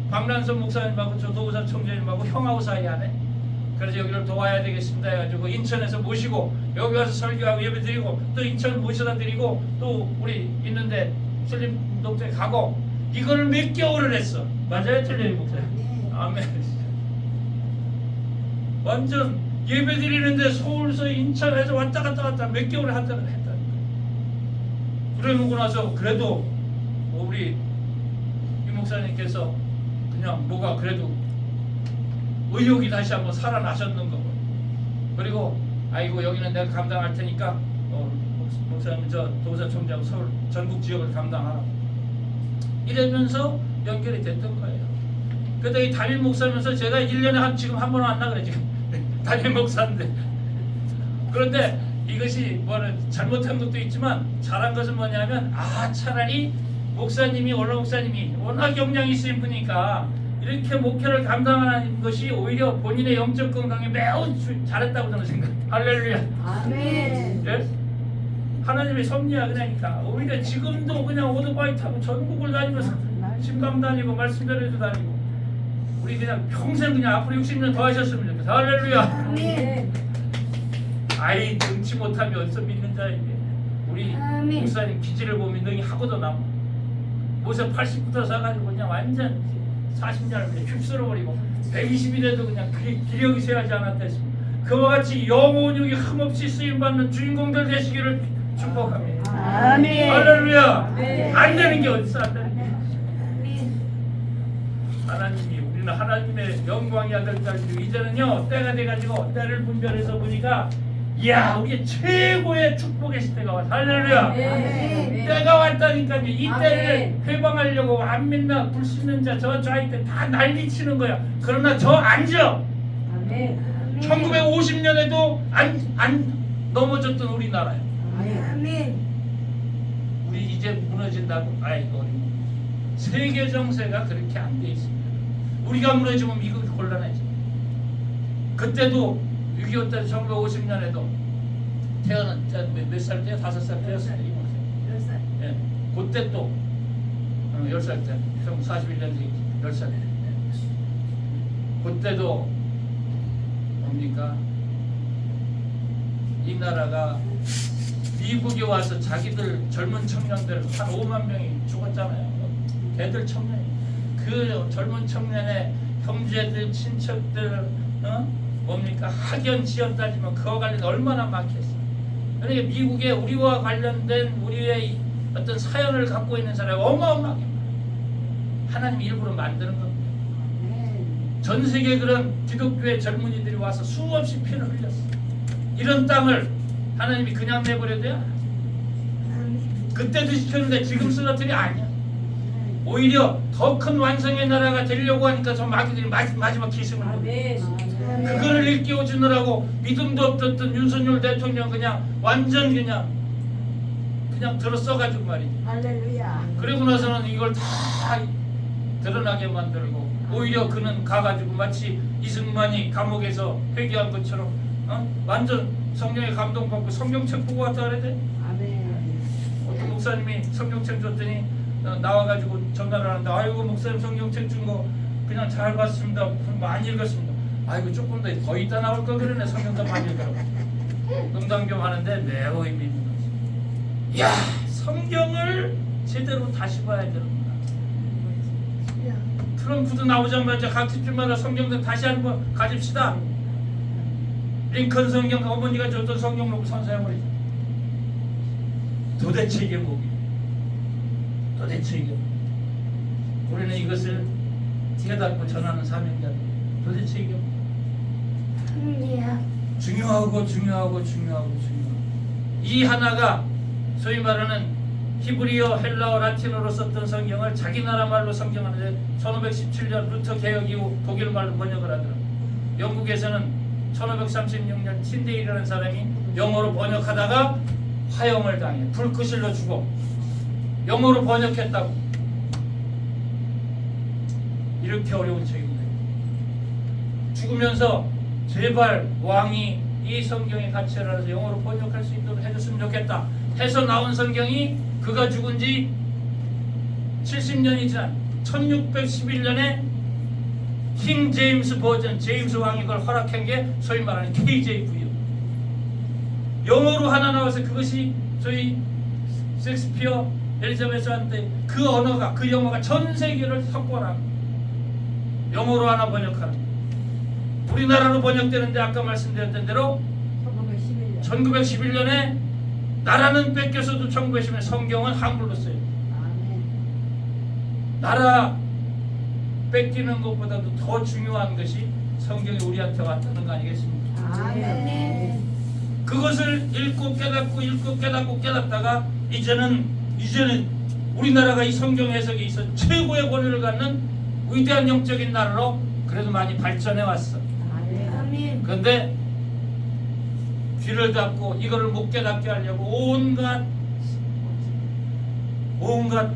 Speaker 5: 박남선 목사님하고 저 도우사 총재님하고 형하고 사이 안에. 그래서 여기를 도와야 되겠습니다 해가지고 인천에서 모시고 여기 와서 설교하고 예배드리고 또 인천 모셔다 드리고 또 우리 있는데 슬림 동쪽에 가고 이거를 몇 개월을 했어. 맞아요, 틀려요 목사님? 아멘. 완전 예배드리는데 서울서 인천에서 왔다 갔다 몇 개월을 했다는 거예요. 그러고 나서 그래도 우리 이 목사님께서 그냥 뭐가 그래도 의욕이 다시 한번 살아나셨는 거고. 그리고 아이고 여기는 내가 감당할 테니까 목사님 저 도사총장 서울 전국 지역을 감당하라. 이러면서 연결이 됐던 거예요. 그때 이 담임 목사면서 제가 1년에 지금 한 번 왔나 그래 지금. 담임 목사인데. 그런데 이것이 뭐는 잘못한 것도 있지만 잘한 것은 뭐냐면 차라리 목사님이 원로 목사님이 워낙 역량이 있으신 분이니까 이렇게 목회를 감당하는 것이 오히려 본인의 영적 건강에 매우 잘했다고 저는 생각해요. 할렐루야.
Speaker 3: 아멘.
Speaker 5: 예? 하나님의 섭리야. 그러니까 오히려 지금도 그냥 오토바이 타고 전국을 다니면서 신방 다니고 말씀 전해도 다니고 우리 그냥 평생 그냥 앞으로 60년 더 하셨으면 좋겠어요. 할렐루야.
Speaker 3: 아멘.
Speaker 5: 아이 능치 못하면 어디서 믿는 자에게 우리
Speaker 3: 아멘.
Speaker 5: 목사님 기질을 보면 능히 하고도 남아. 모세 80부터 사가지고 그냥 완전 40년을 그냥 휩쓸어버리고 120일에도 그냥 기력이 쇠하지 않았다 했습니다. 그와 같이 영혼육이 흠없이 쓰임받는 주인공들 되시기를 축복합니다.
Speaker 1: 아멘.
Speaker 5: 할렐루야.
Speaker 3: 아멘.
Speaker 5: 안 되는 게 어딨어. 안 되는 게. 하나님이 우리는 하나님의 영광이 아들 딸들 이제는요 때가 돼가지고 때를 분별해서 보니까 이야 우리 최고의 축복의 시대가 왔어. 할렐루야.
Speaker 3: 아멘.
Speaker 5: 때가 왔다니까요. 이
Speaker 3: 아멘.
Speaker 5: 때를 회방하려고 안 믿나 불신는 자 저 좌익 때 다 난리치는 거야. 그러나 저 앉아.
Speaker 3: 아멘.
Speaker 5: 1950년에도 안 넘어졌던 우리나라야.
Speaker 3: 아멘.
Speaker 5: 우리 이제 무너진다고 아이고 세계 정세가 그렇게 안 돼 있습니다. 우리가 무너지면 미국이 곤란하지. 그때도 6.25 때 1950년에도 태어난 몇 살 때요? 5살 때였어요.
Speaker 3: 10살.
Speaker 5: 예, 그때 또 10살 때, 41년 뒤 10살 때. 그때도 뭡니까? 이 나라가 미국에 와서 자기들 젊은 청년들 한 5만 명이 죽었잖아요. 걔들 청년. 그 젊은 청년의 형제들, 친척들, 뭡니까? 학연 지연 따지면 그와 관련 얼마나 많겠어. 그러니까 미국에 우리와 관련된 우리의 어떤 사연을 갖고 있는 사람이 어마어마하게 많아요. 하나님이 일부러 만드는 겁니다. 전 세계 그런 기독교의 젊은이들이 와서 수없이 피를 흘렸어. 이런 땅을 하나님이 그냥 내버려야 돼? 그때도 시켰는데 지금 쓰러뜨리 아니야. 오히려 더 큰 완성의 나라가 되려고 하니까 저 마귀들이 마지막 기승을
Speaker 3: 아멘.
Speaker 5: 그거를 일깨워 주느라고 믿음도 없었던 윤석열 대통령 그냥 완전 그냥 들어써가지고 말이지.
Speaker 3: 할렐루야.
Speaker 5: 그리고 나서는 이걸 다 드러나게 만들고 오히려 그는 가가지고 마치 이승만이 감옥에서 회개한 것처럼 완전 성령에 감동받고 성경책 보고 왔다 그래야 돼?
Speaker 3: 아멘.
Speaker 5: 어떤 목사님이 성경책 줬더니 나와가지고 전화를 하는데 아이고 목사님 성경책 준 거 그냥 잘 봤습니다. 많이 읽었습니다. 아이고 조금 더 이따 나올 걸 그러네. 성경도 많이 읽으라고. 농담 좀 하는데 매우 의미 있는 거지. 이야 성경을 제대로 다시 봐야 되는구나. 트럼프도 나오자마자 각 집집마다 성경도 다시 한번 가집시다. 링컨 성경 어머니가 줬던 성경 놓고 선사해버리죠. 도대체 이게 뭐야? 도대체 이게 우리는 이것을 깨닫고 전하는 사명자들. 도대체 이게 중요하고 이 하나가 소위 말하는 히브리어, 헬라어, 라틴어로 썼던 성경을 자기 나라 말로 성경하는데 1517년 루터 개혁 이후 독일 말로 번역을 하더라. 영국에서는 1536년 틴데일이라는 사람이 영어로 번역하다가 화형을 당해 불크실로 죽어. 영어로 번역했다고. 이렇게 어려운 책인데 죽으면서 제발 왕이 이 성경의 가치를 알아서 영어로 번역할 수 있도록 해줬으면 좋겠다 해서 나온 성경이 그가 죽은 지 70년이 지난 1611년에 킹 제임스 버전, 제임스 왕이 그걸 허락한 게 소위 말하는 KJV요. 영어로 하나 나와서 그것이 소위 셰익스피어, 엘리자베스한테 그 언어가, 그 영어가 전 세계를 석권하고 영어로 하나 번역하는. 우리나라로 번역되는데 아까 말씀드렸던 대로 1911년에 나라는 뺏겨서도 1910년에 성경은 한글로 써요. 나라 뺏기는 것보다도 더 중요한 것이 성경이 우리한테 왔다는 거 아니겠습니까?
Speaker 3: 아멘.
Speaker 5: 그것을 읽고 깨닫다가 이제는 우리나라가 이 성경 해석에 있어 최고의 권위를 갖는 위대한 영적인 나라로 그래도 많이 발전해 왔어.
Speaker 3: 아멘.
Speaker 5: 그런데 귀를 닫고 이거를 못 깨닫게 하려고 온갖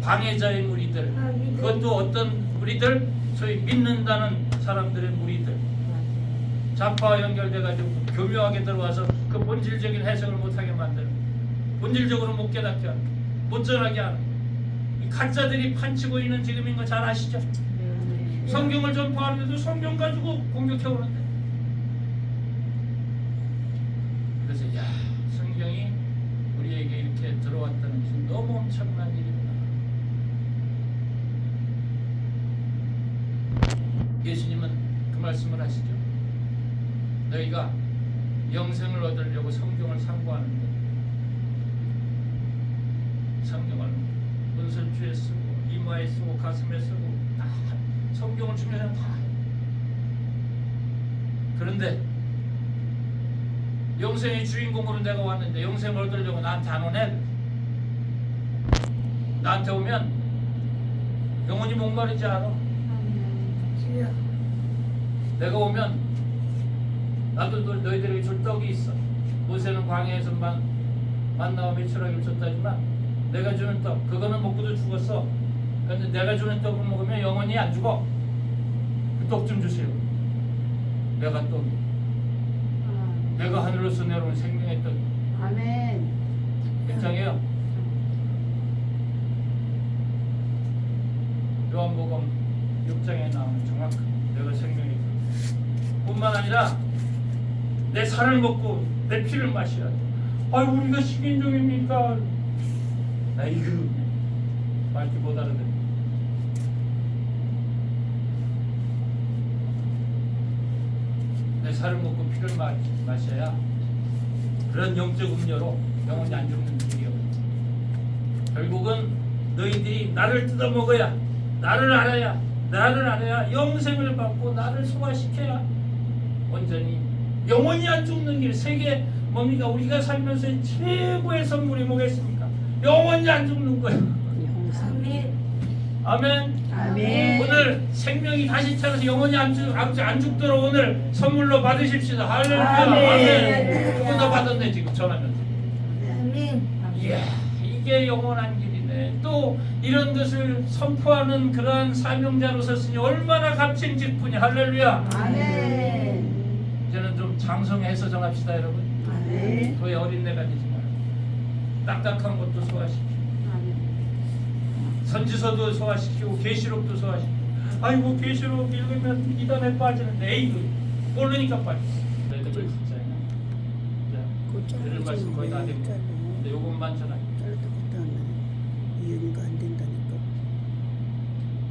Speaker 5: 방해자의 무리들, 그것도 어떤 무리들, 소위 믿는다는 사람들의 무리들, 좌파와 연결돼가지고 교묘하게 들어와서 그 본질적인 해석을 못하게 만드는, 본질적으로 못 깨닫게 하는, 못 전하게 하는 이 가짜들이 판치고 있는 지금인 거 잘 아시죠? 성경을 전파하는데도 성경 가지고 공격해 오는데, 그래서 야 성경이 우리에게 이렇게 들어왔다는 것이 너무 엄청난 일입니다. 예수님은 그 말씀을 하시죠. 너희가 영생을 얻으려고 성경을 상고하는데 성경을 문설주에 쓰고 이마에 쓰고 가슴에 쓰고 다 성경을 중요한 다 해요. 그런데 영생의 주인공으로 내가 왔는데 영생을 얻으려고 나한테 안 오네. 나한테 오면 영원히 목마르지 않아. 내가 오면 나도 너희들에게 줄 떡이 있어. 모세는 광야에서 만나와 메추라기를 줬다지만 내가 주는 떡 그거는 먹고도 죽었어. 그런데 내가 주는 떡을 먹으면 영원히 안 죽어. 그 떡 좀 주세요. 내가 떡이 내가 하늘로서 내려온 생명의 떡.
Speaker 3: 아멘.
Speaker 5: 괜찮아요. 요한복음 6장에 나오는 정확한 내가 생명의 떡 뿐만 아니라 내 살을 먹고 내 피를 마시라. 아유 우리가 식인종입니까? 아이고 말기 못 알아듣네. 내 살을 먹고 피를 마셔야 그런 영적 음료로 영원히 안 죽는 길이요. 결국은 너희들이 나를 뜯어먹어야, 나를 알아야 나를 알아야 영생을 받고 나를 소화시켜야 온전히 영원히 안 죽는 길. 세계 뭡니까? 우리가 살면서 최고의 선물이 뭐겠습니까? 영원히 안 죽는 거예요.
Speaker 3: 아멘.
Speaker 5: 아멘.
Speaker 3: 아멘.
Speaker 5: 오늘 생명이 다시 차려서 영원히 안 죽도록 오늘 선물로 받으십시다. 할렐루야. 아멘. 누구 더 받았네 지금 전하면서.
Speaker 3: 아멘.
Speaker 5: 이야, 이게 영원한 길이네. 또 이런 것을 선포하는 그러한 사명자로 섰으니 얼마나 값진 직분이. 할렐루야.
Speaker 3: 아멘.
Speaker 5: 이제는 좀 장성해서 정합시다 여러분.
Speaker 3: 아멘.
Speaker 5: 도의 어린애가 되지 마라. 딱딱한 것도 소화시키고 선지서도 소화시키고 계시록도 소화시키고. 아이고 계시록 읽으면 이단에 빠지는데 에이그 모르니까 빠져. 너희들 진짜야. 들을 말씀 거의 다 되고 근데 요것만 전하.
Speaker 1: 이해가 안 된다니까.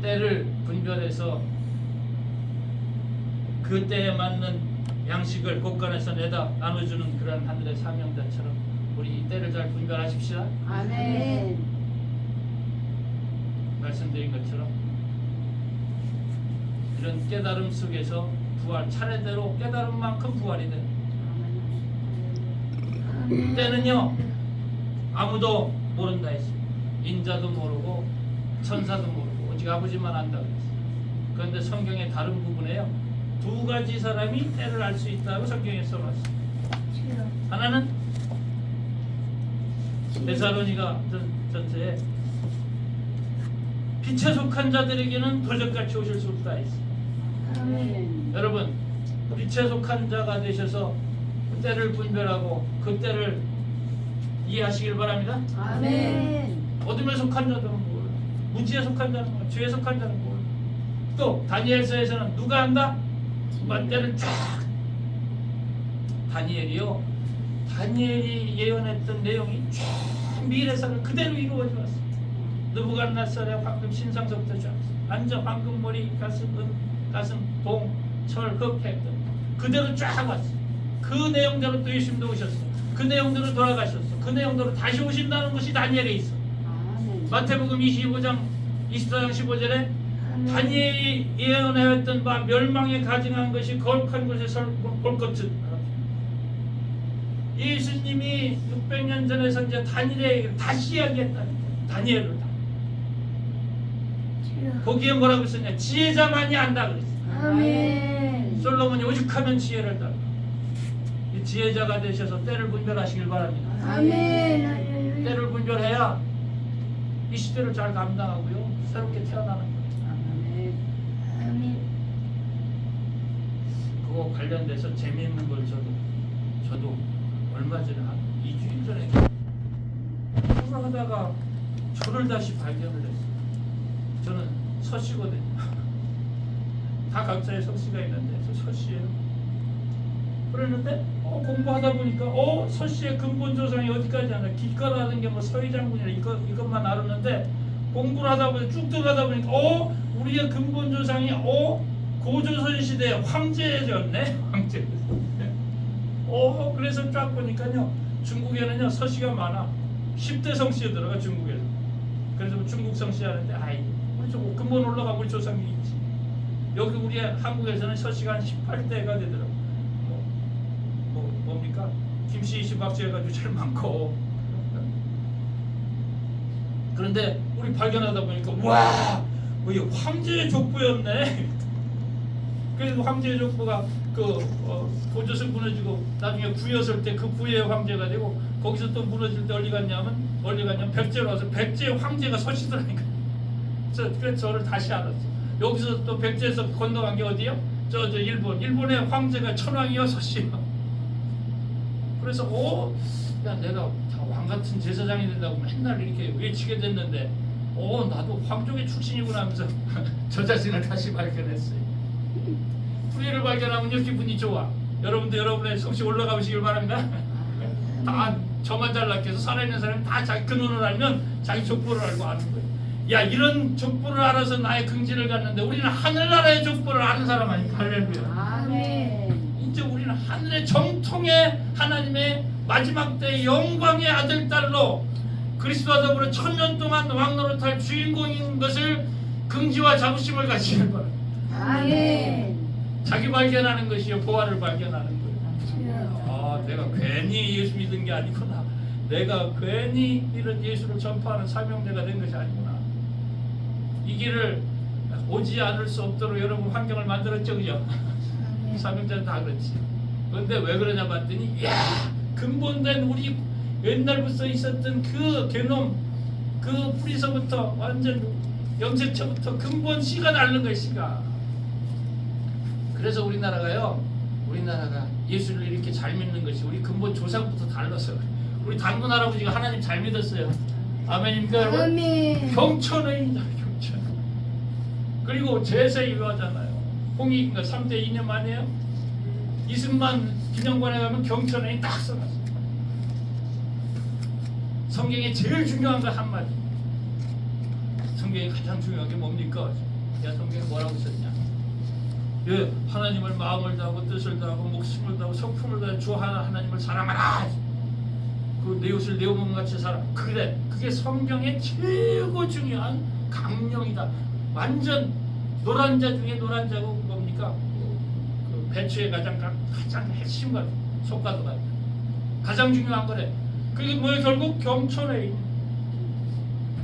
Speaker 5: 때를 분별해서 그 때에 맞는 양식을 곳간에서 내다 나눠주는 그런 하늘의 사명자처럼 우리 이 때를 잘 분별하십시다.
Speaker 3: 아멘.
Speaker 5: 말씀드린 것처럼 이런 깨달음 속에서 부활, 차례대로 깨달은 만큼 부활이 돼. 때는요 아무도 모른다 했어. 인자도 모르고 천사도 모르고 오직 아버지만 안다 그랬어. 그런데 성경의 다른 부분에요 두 가지 사람이 때를 알 수 있다고 성경에 써놨어. 하나는 데살로니가 전서에 빛에 속한 자들에게는 도적같이 오실 수 없다 했어.
Speaker 3: 아멘.
Speaker 5: 여러분 빛에 속한 자가 되셔서 그 때를 분별하고 그 때를 이해하시길 바랍니다.
Speaker 3: 아멘.
Speaker 5: 어둠에 속한 자들은 몰라. 무지에 속한 자는 몰라. 죄에 속한 자는 몰라. 또 다니엘서에서는 누가 안다? 때를 쫙 다니엘이요. 다니엘이 예언했던 내용이 쫙 미래사를 그대로 이루어져 왔어. 느부갓네살의 방금 신상석도 쫙 앉아 방금 머리 가슴 동 철 흑했던 그대로 쫙 왔어. 그 내용대로 또 예수님도 오셨어. 그 내용대로 돌아가셨어. 그 내용대로 다시 오신다는 것이 다니엘에 있어.
Speaker 3: 아멘.
Speaker 5: 마태복음 24장 15절에 다니엘이 예언하였던 바 멸망에 가증한 것이 거룩한 곳에 볼 것은 예수님이 600년 전에 선지자 다니엘에게 다시 이야기했다니까. 다니엘을 다. 거기에 뭐라고 썼냐? 지혜자만이 안다 그랬어.
Speaker 3: 아멘.
Speaker 5: 솔로몬이 오죽하면 지혜를 다. 이 지혜자가 되셔서 때를 분별하시길 바랍니다.
Speaker 3: 아멘.
Speaker 5: 때를 분별해야 이 시대를 잘 감당하고요. 새롭게 태어나는 거예요.
Speaker 3: 아멘.
Speaker 5: 그거 관련돼서 재미있는 걸 저도 얼마 전에 한 2주일 전에 하다가 저를 다시 발견을 했어요. 저는 서씨거든요. 다 각자의 서씨가 있는데 저 서씨예요. 그랬는데 공부하다 보니까 서씨의 근본 조상이 어디까지 하나 기가라는 게 뭐 서희 장군이라 이것만 알았는데 공부를 하다 보니 쭉 들어가다 보니까 우리의 근본 조상이 고조선 시대 황제였네. 황제. 그래서 쫙 보니까요 중국에는요 서씨가 많아. 10대 성씨에 들어가 중국에서. 그래서 중국 성씨 하는데 우리 저 근본 올라가 우리 조상이 있지. 여기 우리 한국에서는 서씨가 한 18대가 되더라고. 뭡니까? 김씨, 이씨박씨 해가지고 제일 많고. 그런데 우리 발견하다 보니까 와, 이게 황제의 족보였네. 그래서 황제의 족보가 고조선 무너지고 나중에 구였을 때 그 구의 황제가 되고 거기서 또 무너질 때 어디 갔냐면 백제로 와서 백제 황제가 서시더라니까. 그래서 저를 다시 알았어. 여기서 또 백제에서 건너간 게 어디요? 저 일본의 황제가 천황이요 서씨요. 그래서 내가 다 왕 같은 제사장이 된다고 맨날 이렇게 외치게 됐는데 나도 황족의 출신이구나 하면서 저 자신을 다시 발견했어요. 뿌리를 발견하면요 기분이 좋아. 여러분도 여러분의 성씨 올라가 보시길 바랍니다. 다 저만 잘났게 해서 살아있는 사람이 다 자기 근원을 알면 자기 족보를 알고 아는 거예요. 야, 이런 족보를 알아서 나의 긍지를 갖는데 우리는 하늘나라의 족보를 아는 사람 아닙니까? 할렐루야.
Speaker 3: 아멘.
Speaker 5: 이제 우리는 하늘의 정통의 하나님의 마지막 때의 영광의 아들 딸로 그리스도와 더불어 1000년 동안 왕노릇할 주인공인 것을 긍지와 자부심을 가지는 거예요.
Speaker 3: 아멘.
Speaker 5: 자기 발견하는 것이요 보화를 발견하는 거예요. 아, 내가 괜히 예수 믿은 게 아니구나. 내가 괜히 이런 예수를 전파하는 사명자가 된 것이 아니구나. 이 길을 오지 않을 수 없도록 여러분 환경을 만들었죠, 그죠? 사명자는 다 그렇지. 그런데 왜 그러냐 봤더니, 야, 근본된 우리 옛날부터 있었던 그 개놈, 그 뿌리서부터 완전 염색처부터 근본 씨가 다른 거예요, 씨가. 그래서 우리나라가 예수를 이렇게 잘 믿는 것이 우리 근본 조상부터 달라서 그래. 우리 당군 할아버지가 하나님 잘 믿었어요. 아멘입니까, 여러분?
Speaker 3: 아멘.
Speaker 5: 경천의인이다, 경천. 그리고 제세 유하잖아요. 홍익인가 3대 이념 아니에요? 이승만 기념관에 가면 경천의인 딱 써놨어요. 성경에 제일 중요한 거 한마디. 성경에 가장 중요한 게 뭡니까? 야, 성경에 뭐라고 썼냐? 예, 하나님을 마음을 다하고 뜻을 다하고 목숨을 다하고 성품을 다해 주 하나님을 사랑하라. 그 내 옷을 내 몸 같이 사랑. 그래, 그게 성경의 최고 중요한 강령이다. 완전 노란 자 중에 노란 자고 뭡니까? 그 배추의 가장 핵심과 속과도가 가장 중요한 거래. 그게 뭐예요? 결국 경천에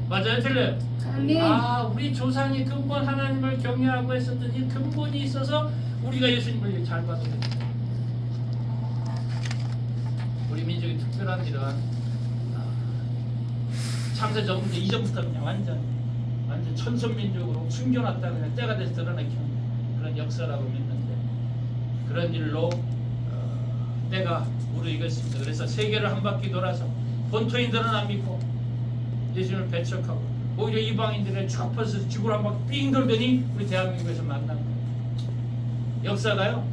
Speaker 5: 맞아요, 틀려요?
Speaker 3: 아멘.
Speaker 5: 아, 우리 조상이 근본 하나님을 경외하고 했었던 이 근본이 있어서 우리가 예수님을 잘 받아들였다. 우리 민족이 특별한 이러한 창세 전부터 이전부터 그냥 완전 천선민족으로 숨겨놨다 그냥 때가 돼서 드러내기 그런 역사라고 믿는데 그런 일로 때가 무르익었습니다. 그래서 세계를 한 바퀴 돌아서 본토인들은 안 믿고 예수님을 배척하고 오히려 이방인들의 쭉 퍼져서 지구를 한 바퀴 삥 돌더니 우리 대한민국에서 만난 거예요. 역사가요.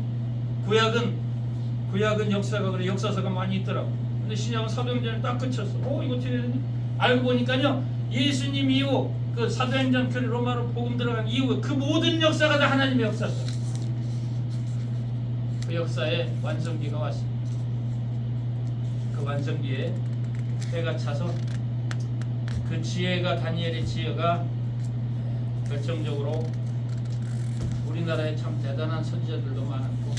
Speaker 5: 구약은 역사가 그래 역사서가 많이 있더라고. 근데 신약은 사도행전에 딱 그쳤어. 이거 어떻게 되니? 알고 보니까요. 예수님 이후 그 사도행전 그 로마로 복음 들어간 이후 그 모든 역사가 다 하나님의 역사다. 그 역사의 완성기가 왔습니다. 그 완성기에 때가 차서 그 지혜가 다니엘의 지혜가 결정적으로 우리나라에 참 대단한 선지자들도 많았고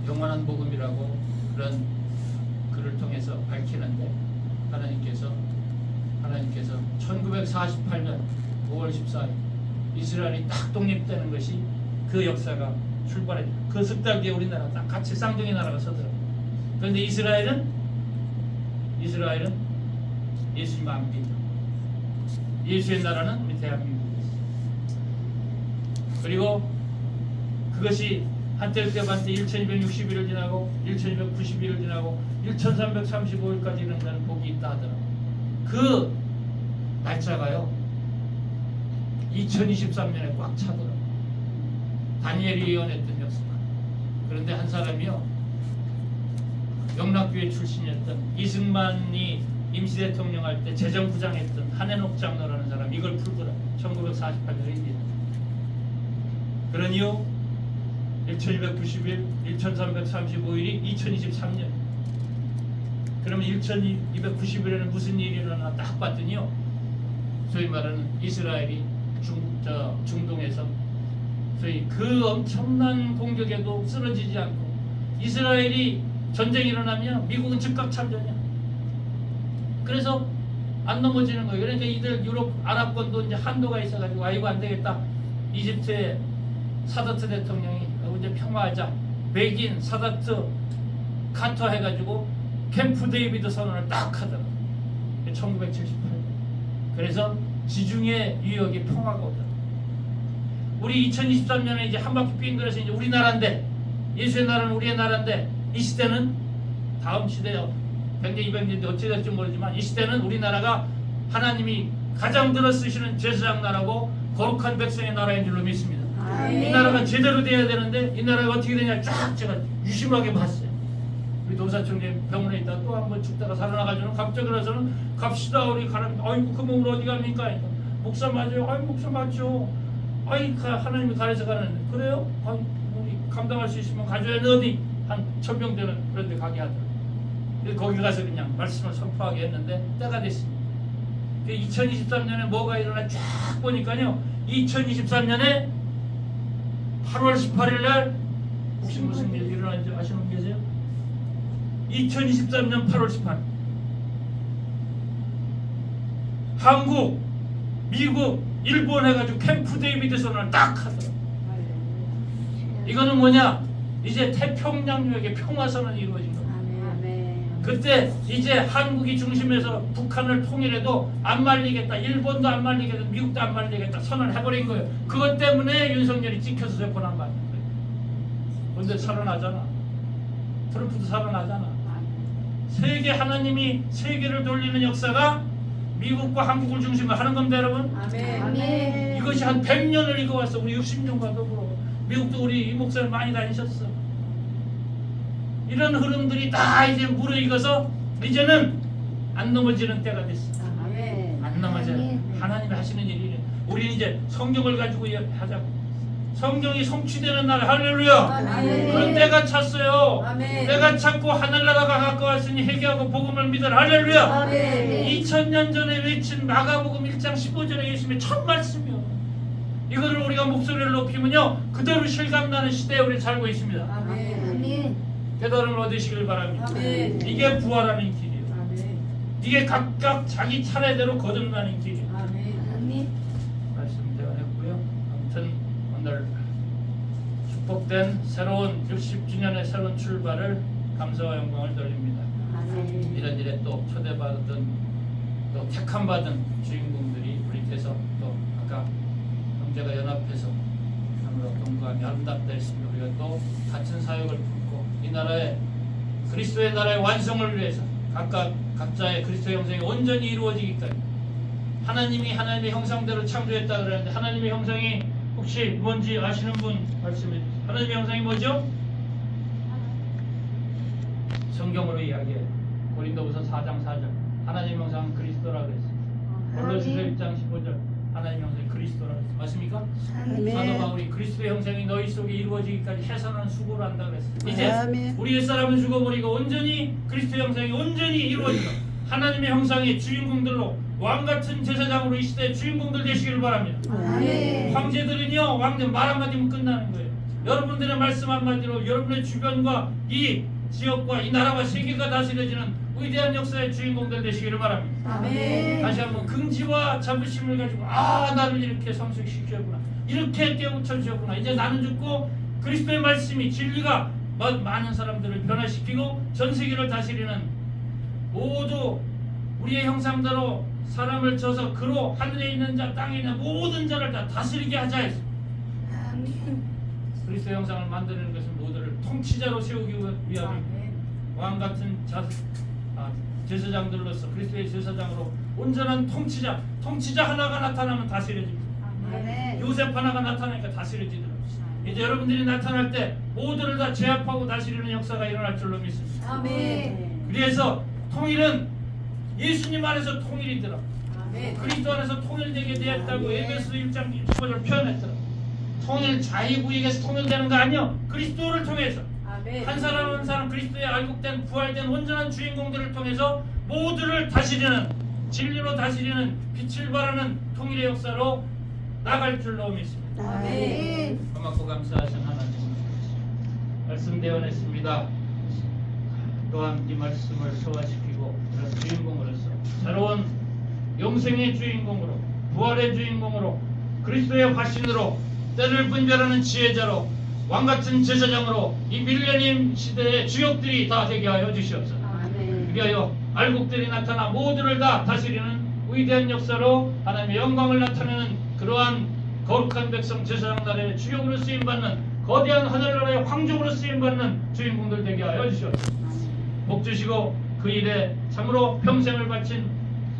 Speaker 5: 영원한 복음이라고 그런 글을 통해서 밝히는데 하나님께서 1948년 5월 14일 이스라엘이 딱 독립되는 것이 그 역사가 출발해. 그 석 달 뒤에 우리나라 딱 같이 쌍둥이 나라가 서더라고요. 그런데 이스라엘은 예수님 안 믿어. 예수의 나라는 우리 대한민국이었어요. 그리고 그것이 한때를 때반때 1261일 지나고 1291일 지나고 1335일까지 이른다는 복이 있다 하더라고요. 그 날짜가요 2023년에 꽉 차더라고요. 다니엘이 예언했던 역사. 그런데 한 사람이요 영락교회 출신이었던 이승만이 임시대통령 할 때 재정부장했던 한해녹 장로라는 사람 이걸 풀더라. 1948년에 일이다. 그런 이후 1291, 1335일이 2023년. 그러면 1291에는 무슨 일이 일어나 딱 봤더니요. 소위 말하는 이스라엘이 중동에서 소위 그 엄청난 공격에도 쓰러지지 않고 이스라엘이 전쟁이 일어나면 미국은 즉각 참전이야. 그래서 안 넘어지는 거예요. 그러니까 이들 유럽 아랍권도 이제 한도가 있어가지고 아이고 안 되겠다. 이집트의 사다트 대통령이 이제 평화하자. 백인 사다트 카터 해가지고 캠프 데이비드 선언을 딱 하더라고. 1978년. 그래서 지중해 유역이 평화가 오더라고. 우리 2023년에 이제 한 바퀴 빙 돌아서 이제 우리나라인데 예수의 나라는 우리의 나라인데 이 시대는 다음 시대요. 100년 200년인데 어찌 될지 모르지만 이 시대는 우리나라가 하나님이 가장 들어 쓰시는 제사장 나라고 거룩한 백성의 나라인 줄로 믿습니다. 이 나라가 제대로 돼야 되는데 이 나라가 어떻게 되냐 쫙 제가 유심하게 봤어요. 우리 도사총님 병원에 있다 또 한 번 죽다가 살아나가지고는 갑자기 그래서는 갑시다 우리 가는 아이고 그 몸으로 어디 갑니까? 목사 맞아요. 아이 목사 맞죠. 아이 하나님이 가려서 가는 그래요? 아이 우리 감당할 수 있으면 가져야 어디 한 1000명 되는 그런 데 가게 하더라고요. 거기 가서 그냥 말씀을 선포하게 했는데 때가 됐습니다. 2023년에 뭐가 일어나 쫙 보니까요. 2023년에 8월 18일 날 혹시 무슨 일 일어났는지 아시는 분 계세요? 2023년 8월 18일 한국, 미국, 일본 해가지고 캠프 데이비드 선언을 딱 하더라고요. 이거는 뭐냐? 이제 태평양역의 평화선언이 이루어진 겁니다. 그때 이제 한국이 중심에서 북한을 통일해도 안 말리겠다, 일본도 안 말리겠다, 미국도 안 말리겠다 선언을 해버린 거예요. 그것 때문에 윤석열이 찍혀서 재판한 거 아니에요. 그런데 살아나잖아. 트럼프도 살아나잖아. 세계 하나님이 세계를 돌리는 역사가 미국과 한국을 중심으로 하는 겁니다, 여러분.
Speaker 3: 아멘.
Speaker 5: 이것이 한 100년을 이어왔어. 우리 60년과 더불어. 미국도 우리 이 목사님 많이 다니셨어. 이런 흐름들이 다 이제 무르익어서 이제는 안 넘어지는 때가 됐어. 안 넘어져요. 하나님이 하시는 일이네. 우리는 이제 성경을 가지고 하자고. 성경이 성취되는 날 할렐루야.
Speaker 3: 아멘.
Speaker 5: 그런 때가 찼어요.
Speaker 3: 아멘.
Speaker 5: 때가 찼고 하늘나라가 가까웠으니 회개하고 복음을 믿으라. 할렐루야.
Speaker 3: 아멘.
Speaker 5: 2000년 전에 외친 마가복음 1장 15절에 예수님의 첫 말씀이요. 이거를 우리가 목소리를 높이면요 그대로 실감나는 시대에 우리 살고 있습니다.
Speaker 3: 아멘.
Speaker 5: 깨달음을 얻으시길 바랍니다.
Speaker 3: 아멘.
Speaker 5: 이게 부활하는 길이에요.
Speaker 3: 아멘.
Speaker 5: 이게 각각 자기 차례대로 거듭나는 길이에요.
Speaker 3: 아멘.
Speaker 5: 말씀 대화했고요. 아무튼 오늘 축복된 새로운 60주년의 새로운 출발을 감사와 영광을 돌립니다. 이런 일에 또 초대받은 또 택함받은 주인공들이 우리 께서 또 아까 형제가 연합해서 참으로 동감이 아름답다 했습니다. 우리가 또 같은 사역을 품고 이 나라의 그리스도의 나라의 완성을 위해서 각자의 그리스도의 형상이 온전히 이루어지기까지 하나님이 하나님의 형상대로 창조했다 그러는데 하나님의 형상이 혹시 뭔지 아시는 분 말씀해 주세요. 하나님의 형상이 뭐죠? 성경으로 이야기해. 고린도후서 4장 4절 하나님의 형상은 그리스도라 그랬어요. 골로새서 1장 15절 하나님의 형상이 그리스도라 그랬어요. 맞습니까? 사도 바울이 그리스도의 형상이 너희 속에 이루어지기까지 해서는 수고를 한다 그랬어요. 이제
Speaker 1: 아멘.
Speaker 5: 우리 옛사람은 죽어버리고 온전히 그리스도의 형상이 온전히 이루어지고 하나님의 형상의 주인공들로 왕같은 제사장으로 이 시대의 주인공들 되시기를 바랍니다.
Speaker 3: 아멘.
Speaker 5: 황제들은요 왕들 말 한마디면 끝나는 거예요. 여러분들의 말씀 한마디로 여러분의 주변과 이 지역과 이 나라와 세계가 다스려지는 위대한 역사의 주인공들 되시기를 바랍니다.
Speaker 3: 아멘.
Speaker 5: 다시 한번 긍지와 자부심을 가지고 나를 이렇게 성숙시켰구나, 이렇게 깨우쳐 주셨구나, 이제 나는 죽고 그리스도의 말씀이 진리가 많은 사람들을 변화시키고 전 세계를 다스리는 모두 우리의 형상대로 사람을 쳐서 그로 하늘에 있는 자 땅에 있는 모든 자를 다 다스리게 하자 했습니다. 그리스도의 형상을 만드는 것은 모두를 통치자로 세우기 위함입니다. 왕같은 제사장들로서 그리스도의 제사장으로 온전한 통치자 하나가 나타나면 다스려집니다. 요셉 하나가 나타나니까 다스려지더라고요. 이제 여러분들이 나타날 때 모두를 다 제압하고 다스리는 역사가 일어날 줄로 믿습니다.
Speaker 3: 아멘.
Speaker 5: 그래서 통일은 예수님 안에서 통일이더라.
Speaker 3: 아멘.
Speaker 5: 그리스도 안에서 통일되게 되었다고 에베소 1장 15절 표현했더라. 통일 자유구역에서 통일되는 거 아니요. 그리스도를 통해서 한 사람 한 사람 그리스도의 알곡된 부활된 온전한 주인공들을 통해서 모두를 다스리는 진리로 다스리는 빛을 발하는 통일의 역사로 나갈 줄로 믿습니다.
Speaker 3: 아멘.
Speaker 5: 고맙고 감사하신 하나님 말씀 대언했습니다. 또한 이 말씀을 소화시키고 그런 주인공으로서 새로운 영생의 주인공으로 부활의 주인공으로 그리스도의 화신으로 때를 분별하는 지혜자로 왕같은 제사장으로 이 밀레니엄 시대의 주역들이 다 되게 하여 주시옵소서.
Speaker 3: 아멘.
Speaker 5: 그리하여 알곡들이 나타나 모두를 다 다스리는 위대한 역사로 하나님의 영광을 나타내는 그러한 거룩한 백성 제사장 나라의 주역으로 쓰임받는 거대한 하늘나라의 황족으로 쓰임받는 주인공들 되게 하여 주시옵소서. 복 주시고 그 일에 참으로 평생을 바친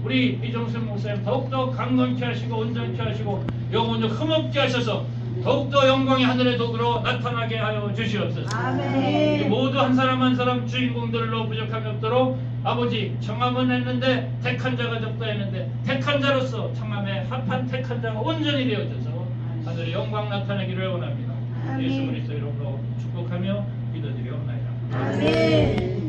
Speaker 5: 우리 이종순 목사님 더욱더 강건케 하시고 온전케 하시고 영혼을 흠없게 하셔서 더욱더 영광의 하늘의 도구로 나타나게 하여 주시옵소서.
Speaker 3: 아멘.
Speaker 5: 모두 한 사람 한 사람 주인공들로 부족함이 없도록 아버지 청함은 했는데 택한 자가 적다 했는데 택한 자로서 청함에 합한 택한 자가 온전히 되어져서 하늘의 영광 나타내기를 원합니다. 예수 그리스도 이름으로 축복하며 기도드리옵나이다.
Speaker 3: 아멘.